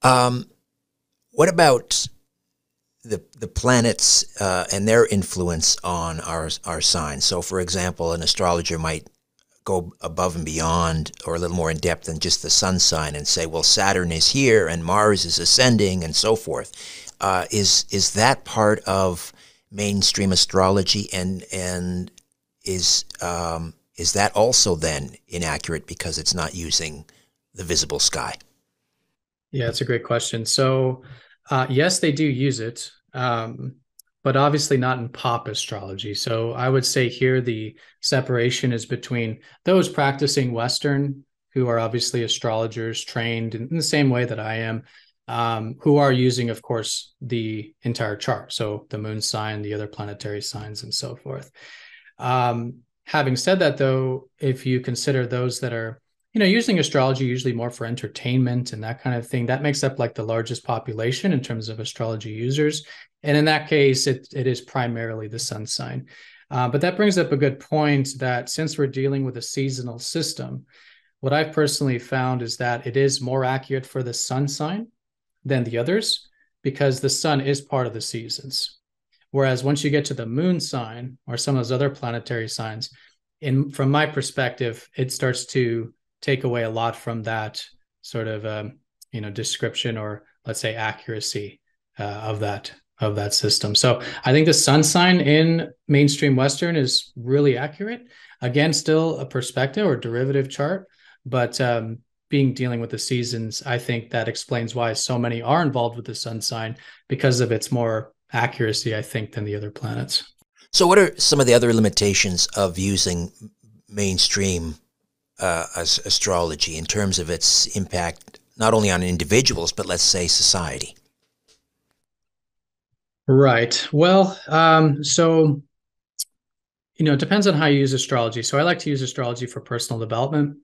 S1: What about the planets and their influence on our sign? So, for example, an astrologer might go above and beyond, or a little more in depth than just the sun sign, and say, well, Saturn is here and Mars is ascending and so forth. Is that part of mainstream astrology, and is that also then inaccurate because it's not using the visible sky?
S3: Yeah, it's a great question. So, yes, they do use it, but obviously not in pop astrology. So I would say here the separation is between those practicing Western, who are obviously astrologers trained in the same way that I am, who are using, of course, the entire chart. So the moon sign, the other planetary signs, and so forth. Having said that, though, if you consider those that are, using astrology usually more for entertainment and that kind of thing, that makes up like the largest population in terms of astrology users. And in that case, it is primarily the sun sign. But that brings up a good point that since we're dealing with a seasonal system, what I've personally found is that it is more accurate for the sun sign than the others, because the sun is part of the seasons. Whereas once you get to the moon sign or some of those other planetary signs, from my perspective, it starts to take away a lot from that sort of description, or let's say accuracy of that system. So I think the sun sign in mainstream Western is really accurate. Again, still a perspective or derivative chart, but dealing with the seasons, I think that explains why so many are involved with the sun sign, because of its more accuracy, I think, than the other planets.
S1: So what are some of the other limitations of using mainstream astrology in terms of its impact, not only on individuals, but let's say society?
S3: Right. Well, so, it depends on how you use astrology. So I like to use astrology for personal development,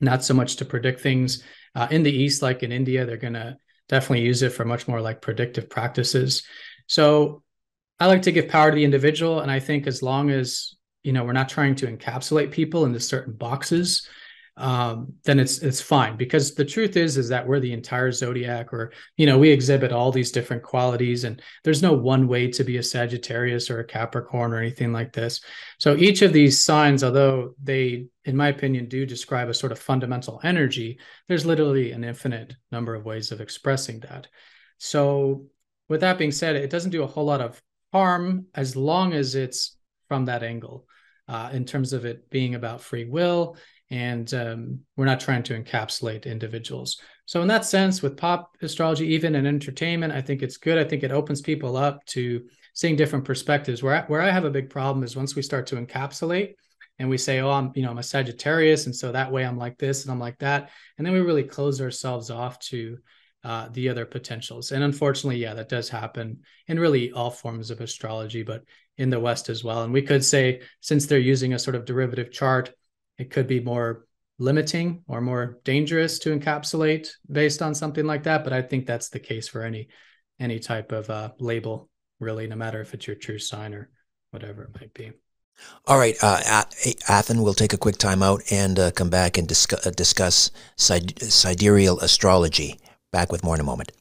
S3: not so much to predict things. In the East, like in India, they're going to definitely use it for much more like predictive practices. So I like to give power to the individual. And I think as long as, we're not trying to encapsulate people into certain boxes, then it's fine, because the truth is that we're the entire zodiac, or we exhibit all these different qualities, and there's no one way to be a Sagittarius or a Capricorn or anything like this. So each of these signs, although they, in my opinion, do describe a sort of fundamental energy, there's literally an infinite number of ways of expressing that. So with that being said, it doesn't do a whole lot of harm as long as it's from that angle, in terms of it being about free will. And we're not trying to encapsulate individuals. So in that sense, with pop astrology, even in entertainment, I think it's good. I think it opens people up to seeing different perspectives. Where I have a big problem is once we start to encapsulate and we say, oh, I'm a Sagittarius, and so that way I'm like this and I'm like that. And then we really close ourselves off to the other potentials. And unfortunately, yeah, that does happen in really all forms of astrology, but in the West as well. And we could say, since they're using a sort of derivative chart, it could be more limiting or more dangerous to encapsulate based on something like that. But I think that's the case for any type of label, really, no matter if it's your true sign or whatever it might be.
S1: All right, Athen, we'll take a quick time out and come back and discuss Sidereal Astrology. Back with more in a moment.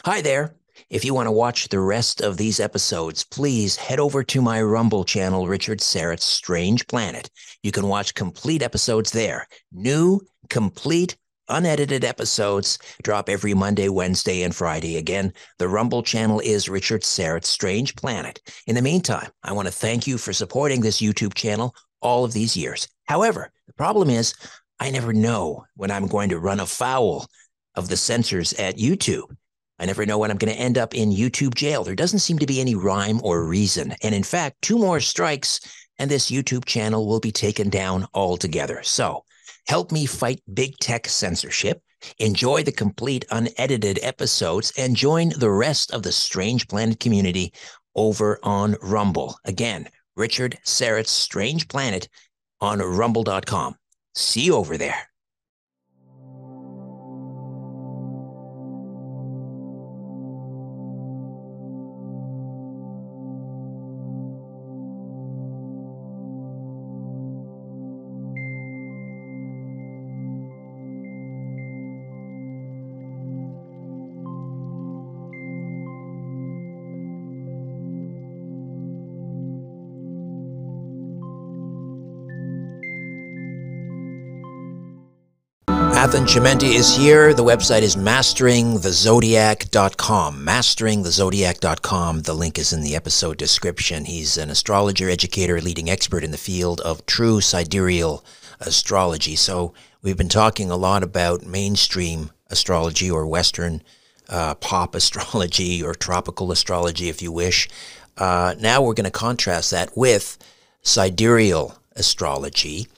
S1: Hi there. If you want to watch the rest of these episodes, please head over to my Rumble channel, Richard Syrett's Strange Planet. You can watch complete episodes there. New, complete, unedited episodes drop every Monday, Wednesday, and Friday. Again, the Rumble channel is Richard Syrett's Strange Planet. In the meantime, I want to thank you for supporting this YouTube channel all of these years. However, the problem is I never know when I'm going to run afoul of the censors at YouTube. I never know when I'm going to end up in YouTube jail. There doesn't seem to be any rhyme or reason. And in fact, 2 more strikes and this YouTube channel will be taken down altogether. So help me fight big tech censorship, enjoy the complete unedited episodes, and join the rest of the Strange Planet community over on Rumble. Again, Richard Syrett's Strange Planet on rumble.com. See you over there. Athen Chimenti is here. The website is masteringthezodiac.com. Masteringthezodiac.com. The link is in the episode description. He's an astrologer, educator, leading expert in the field of true sidereal astrology. So we've been talking a lot about mainstream astrology, or Western pop astrology, or tropical astrology, if you wish. Now we're going to contrast that with sidereal astrology.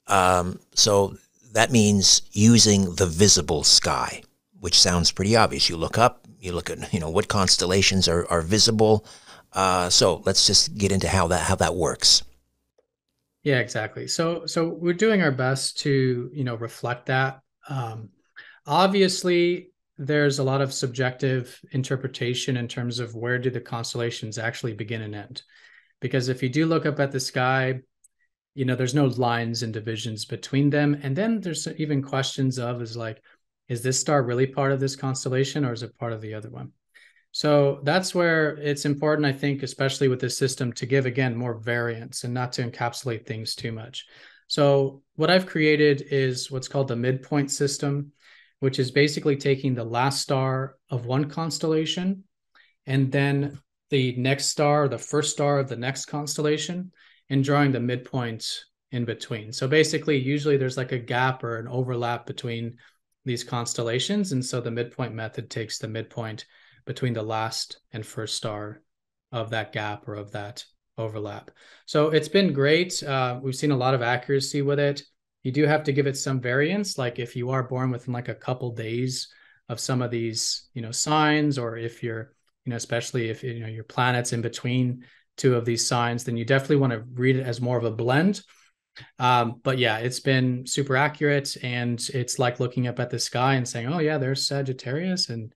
S1: So that means using the visible sky, which sounds pretty obvious. You look up, you look at, what constellations are visible. So let's just get into how that works.
S3: Yeah, exactly. So we're doing our best to, reflect that. Obviously, there's a lot of subjective interpretation in terms of where do the constellations actually begin and end. Because if you do look up at the sky, there's no lines and divisions between them. And then there's even questions of, is this star really part of this constellation, or is it part of the other one? So that's where it's important, I think, especially with this system, to give, again, more variance and not to encapsulate things too much. So what I've created is what's called the midpoint system, which is basically taking the last star of one constellation and then the next star, the first star of the next constellation, and drawing the midpoint in between. So basically, usually there's like a gap or an overlap between these constellations. And so the midpoint method takes the midpoint between the last and first star of that gap or of that overlap. So it's been great. We've seen a lot of accuracy with it. You do have to give it some variance. Like if you are born within like a couple days of some of these, signs, or if you're, especially if, your planet's in between 2 of these signs, then you definitely want to read it as more of a blend. But yeah, it's been super accurate, and it's like looking up at the sky and saying, oh yeah, there's Sagittarius and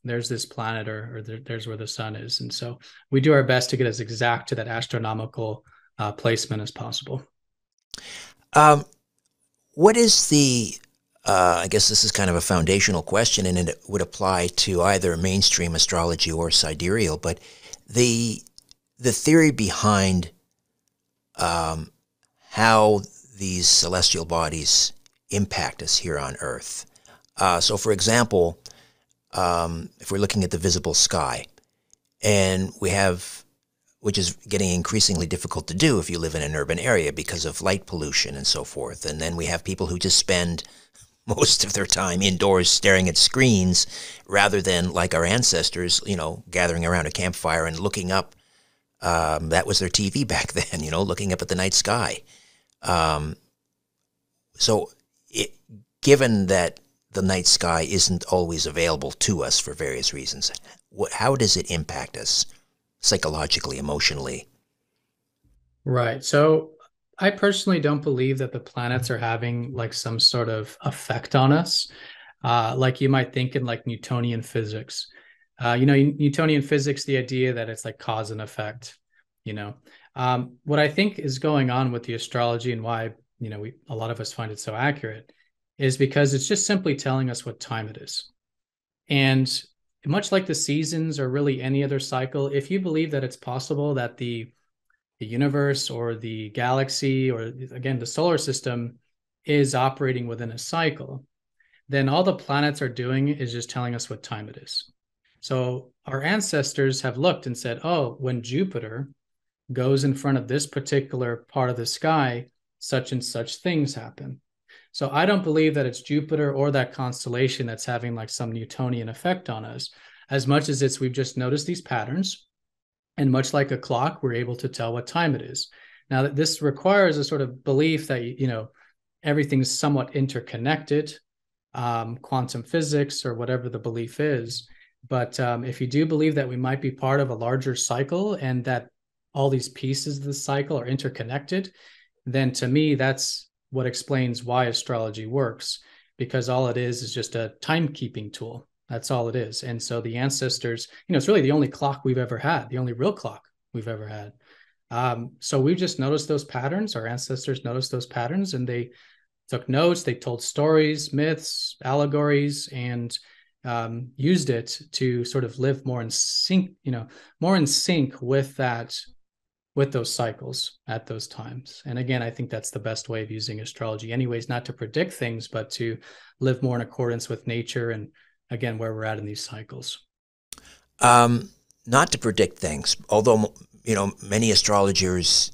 S3: there's this planet, or there's where the sun is. And so we do our best to get as exact to that astronomical placement as possible.
S1: what is the, I guess this is kind of a foundational question, and it would apply to either mainstream astrology or sidereal, but the theory behind how these celestial bodies impact us here on Earth. So, for example, if we're looking at the visible sky, and we have, which is getting increasingly difficult to do if you live in an urban area because of light pollution and so forth, and then we have people who just spend most of their time indoors staring at screens rather than, like our ancestors, gathering around a campfire and looking up. That was their TV back then, looking up at the night sky. So given that the night sky isn't always available to us for various reasons, how does it impact us psychologically, emotionally?
S3: Right. So I personally don't believe that the planets are having like some sort of effect on us, like you might think in like Newtonian physics. Newtonian physics, the idea that it's like cause and effect. What I think is going on with the astrology and why a lot of us find it so accurate is because it's just simply telling us what time it is. And much like the seasons or really any other cycle, if you believe that it's possible that the universe or the galaxy or again the solar system is operating within a cycle, then all the planets are doing is just telling us what time it is. So our ancestors have looked and said, oh, when Jupiter goes in front of this particular part of the sky, such and such things happen. So I don't believe that it's Jupiter or that constellation that's having like some Newtonian effect on us, as much as we've just noticed these patterns. And much like a clock, we're able to tell what time it is. Now, that this requires a sort of belief that, everything's somewhat interconnected, quantum physics or whatever the belief is. But if you do believe that we might be part of a larger cycle and that all these pieces of the cycle are interconnected, then to me, that's what explains why astrology works, because all it is just a timekeeping tool. That's all it is. And so the ancestors, it's really the only clock we've ever had, the only real clock we've ever had. So we've just noticed those patterns. Our ancestors noticed those patterns and they took notes, they told stories, myths, allegories, and used it to sort of live more in sync, with that, with those cycles at those times. And again, I think that's the best way of using astrology anyways, not to predict things, but to live more in accordance with nature and again, where we're at in these cycles.
S1: Not to predict things, although, many astrologers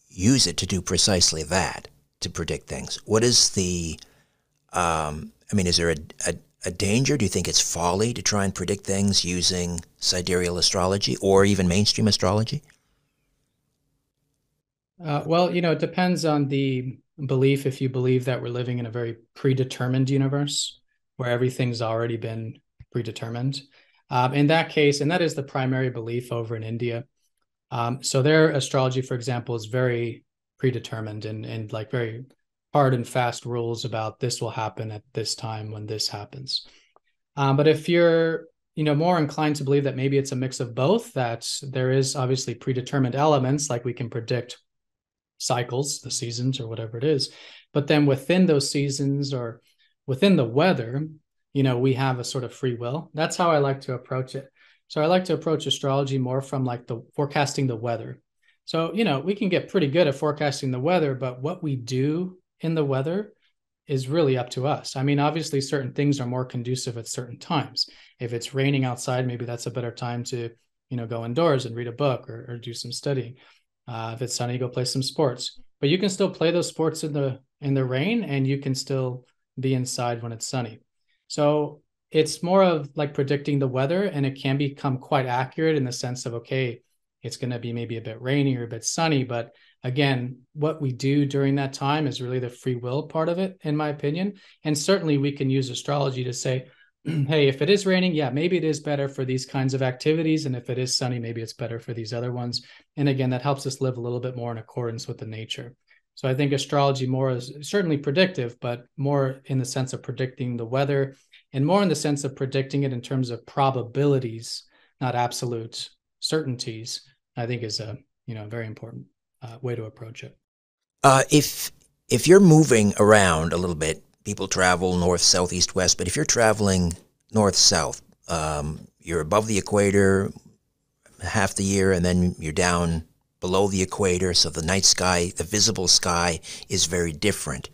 S1: use it to do precisely that, to predict things. What is the, is there a danger? Do you think it's folly to try and predict things using sidereal astrology or even mainstream astrology?
S3: Well, it depends on the belief. If you believe that we're living in a very predetermined universe where everything's already been predetermined, in that case, and that is the primary belief over in India. So their astrology, for example, is very predetermined and like very hard and fast rules about this will happen at this time when this happens. But if you're more inclined to believe that maybe it's a mix of both, that there is obviously predetermined elements, like we can predict cycles, the seasons or whatever it is, but then within those seasons or within the weather, we have a sort of free will. That's how I like to approach it. So I like to approach astrology more from like the forecasting the weather. So, we can get pretty good at forecasting the weather, but what we do in the weather is really up to us. Obviously certain things are more conducive at certain times. If it's raining outside, maybe that's a better time to, go indoors and read a book or do some studying. If it's sunny, go play some sports. But you can still play those sports in the rain, and you can still be inside when it's sunny. So it's more of like predicting the weather, and it can become quite accurate in the sense of, okay, it's going to be maybe a bit rainy or a bit sunny. But again, what we do during that time is really the free will part of it, in my opinion. And certainly we can use astrology to say, hey, if it is raining, yeah, maybe it is better for these kinds of activities. And if it is sunny, maybe it's better for these other ones. And again, that helps us live a little bit more in accordance with the nature. So I think astrology more is certainly predictive, but more in the sense of predicting the weather and more in the sense of predicting it in terms of probabilities, not absolute certainties, I think is a very important way to approach it.
S1: if you're moving around a little bit, people travel north, south, east, west, but if you're traveling north, south, you're above the equator half the year, and then you're down below the equator, so the night sky, the visible sky, is very different.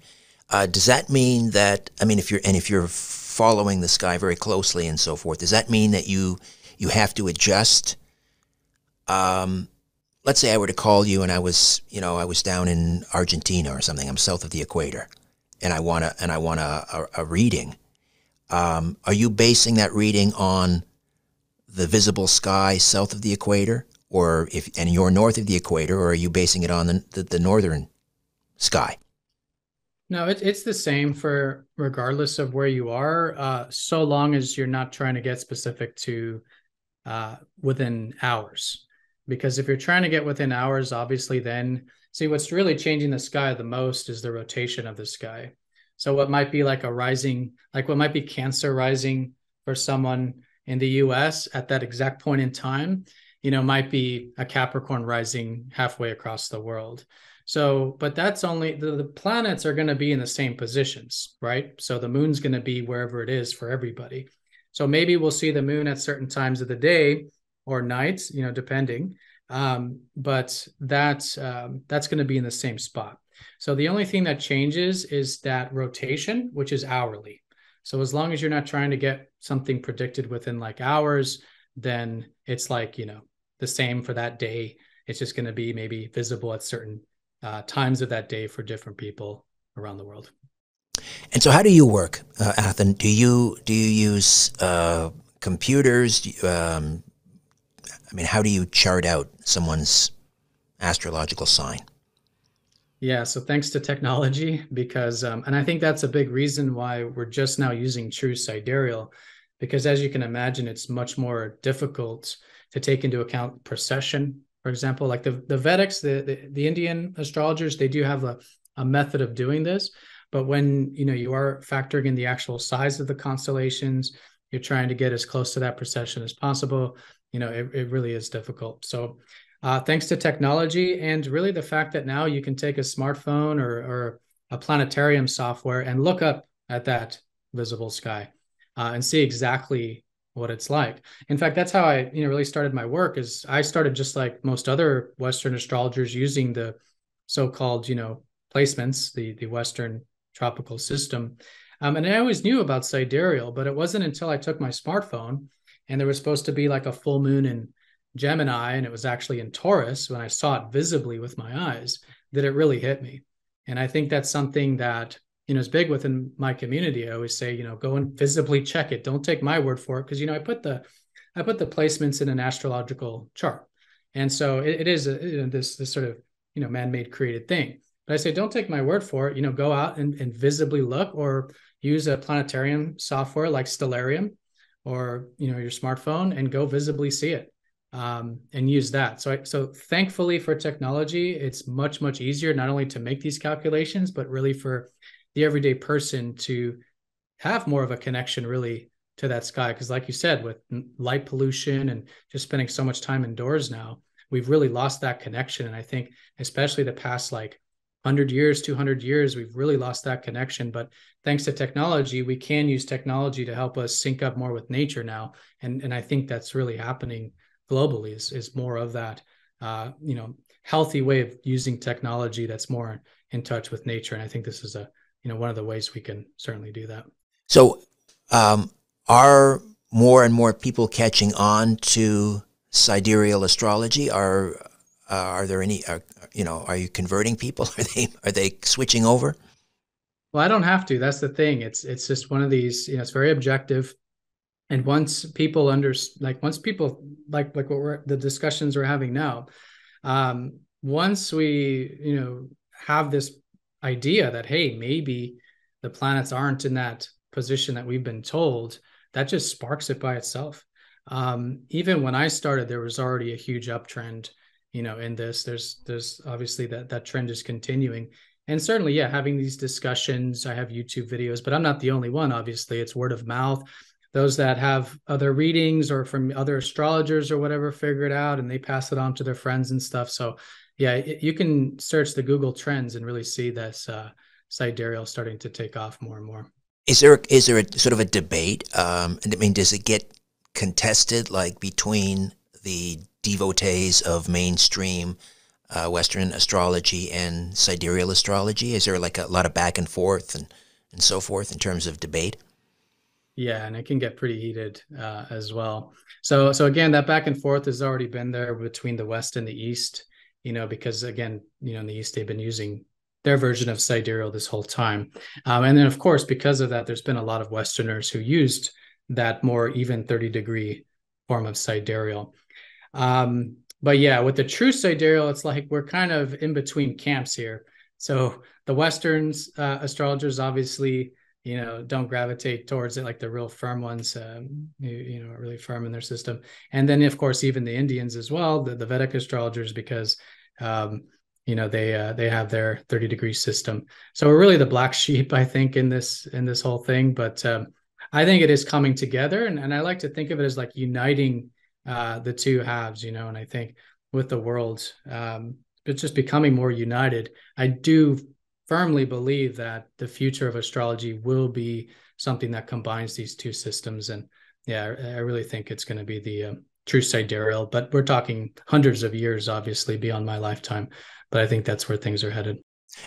S1: Does that mean that, I mean, if you're following the sky very closely and so forth, does that mean that you have to adjust? Let's say I were to call you and I was down in Argentina or something. I'm south of the equator, and I want a reading. Are you basing that reading on the visible sky south of the equator, and you're north of the equator, or are you basing it on the northern sky?
S3: No, it's the same for regardless of where you are, so long as you're not trying to get specific to within hours. Because if you're trying to get within hours, obviously then, see, what's really changing the sky the most is the rotation of the sky. So what might be like what might be Cancer rising for someone in the US at that exact point in time, might be a Capricorn rising halfway across the world. So, but that's only, the planets are going to be in the same positions, right? So the moon's going to be wherever it is for everybody. So maybe we'll see the moon at certain times of the day or nights, depending. But that's going to be in the same spot. So the only thing that changes is that rotation, which is hourly. So as long as you're not trying to get something predicted within like hours, then it's like, the same for that day. It's just going to be maybe visible at certain times of that day for different people around the world.
S1: And so how do you work, Athen? Do you use computers? How do you chart out someone's astrological sign?
S3: Yeah, so thanks to technology, because, and I think that's a big reason why we're just now using true sidereal, because as you can imagine, it's much more difficult to take into account precession. For example, like the Vedics, the Indian astrologers, they do have a method of doing this. But when you are factoring in the actual size of the constellations, you're trying to get as close to that precession as possible. It really is difficult. So thanks to technology, and really the fact that now you can take a smartphone or a planetarium software and look up at that visible sky and see exactly what it's like. In fact, that's how I really started my work. Is I started just like most other Western astrologers using the so-called placements, the Western tropical system. And I always knew about sidereal, but it wasn't until I took my smartphone and there was supposed to be like a full moon in Gemini, and it was actually in Taurus, when I saw it visibly with my eyes, that it really hit me. And I think that's something that is big within my community. I always say, go and visibly check it. Don't take my word for it, because I put the placements in an astrological chart, and so it is this sort of man-made created thing. But I say, don't take my word for it. Go out and visibly look, or use a planetarium software like Stellarium, or your smartphone, and go visibly see it. And use that. So thankfully for technology, it's much, much easier not only to make these calculations, but really for the everyday person to have more of a connection really to that sky. Because like you said, with light pollution and just spending so much time indoors now, we've really lost that connection. And I think especially the past 100 years, 200 years, we've really lost that connection. But thanks to technology, we can use technology to help us sync up more with nature now. And I think that's really happening globally, is more of that, healthy way of using technology that's more in touch with nature. And I think this is one of the ways we can certainly do that.
S1: So are more and more people catching on to sidereal astrology? Are there any, are you converting people? Are they switching over?
S3: Well, I don't have to. That's the thing. It's just one of these, it's very objective. And once people once people like what the discussions we're having now, once we, have this idea that, hey, maybe the planets aren't in that position that we've been told, that just sparks it by itself. Even when I started, there was already a huge uptrend, in this. There's obviously that trend is continuing. And certainly, yeah, having these discussions, I have YouTube videos, but I'm not the only one. Obviously, it's word of mouth. those that have other readings or from other astrologers or whatever figure it out, and they pass it on to their friends and stuff. So yeah, you can search the Google Trends and really see this sidereal starting to take off more and more.
S1: Is there a sort of a debate? I mean, does it get contested, like between the devotees of mainstream Western astrology and sidereal astrology? Is there like a lot of back and forth and so forth in terms of debate?
S3: Yeah, and it can get pretty heated as well. So again, that back and forth has already been there between the West and the East, because again, in the East, they've been using their version of sidereal this whole time. And then, of course, because of that, there's been a lot of Westerners who used that more even 30-degree form of sidereal. But yeah, with the true sidereal, it's like we're kind of in between camps here. So the Westerns astrologers obviously, don't gravitate towards it like the real firm ones, are really firm in their system. And then, of course, even the Indians as well, the Vedic astrologers, because they have their 30-degree system. So we're really the black sheep, I think, in this whole thing. But I think it is coming together, and I like to think of it as like uniting the two halves, and I think with the world, it's just becoming more united. I do firmly believe that the future of astrology will be something that combines these two systems. And yeah, I really think it's going to be the true sidereal, but we're talking hundreds of years, obviously, beyond my lifetime. But I think that's where things are headed.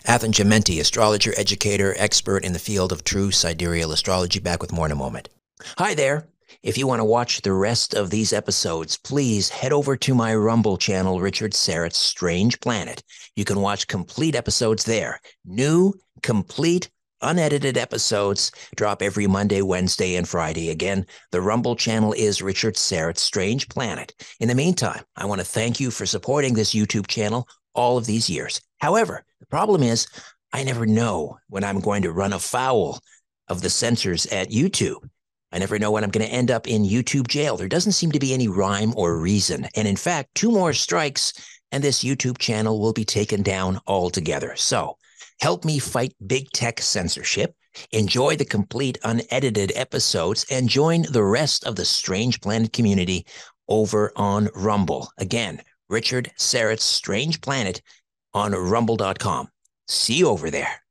S1: Athen Chimenti, astrologer, educator, expert in the field of true sidereal astrology. Back with more in a moment. Hi there. If you want to watch the rest of these episodes, please head over to my Rumble channel, Richard Syrett's Strange Planet. You can watch complete episodes there. New, complete, unedited episodes drop every Monday, Wednesday, and Friday. Again, the Rumble channel is Richard Syrett's Strange Planet. In the meantime, I want to thank you for supporting this YouTube channel all of these years. However, the problem is I never know when I'm going to run afoul of the censors at YouTube. I never know when I'm going to end up in YouTube jail. There doesn't seem to be any rhyme or reason. And in fact, 2 more strikes and this YouTube channel will be taken down altogether. So help me fight big tech censorship, enjoy the complete unedited episodes, and join the rest of the Strange Planet community over on Rumble. Again, Richard Syrett's Strange Planet on rumble.com. See you over there.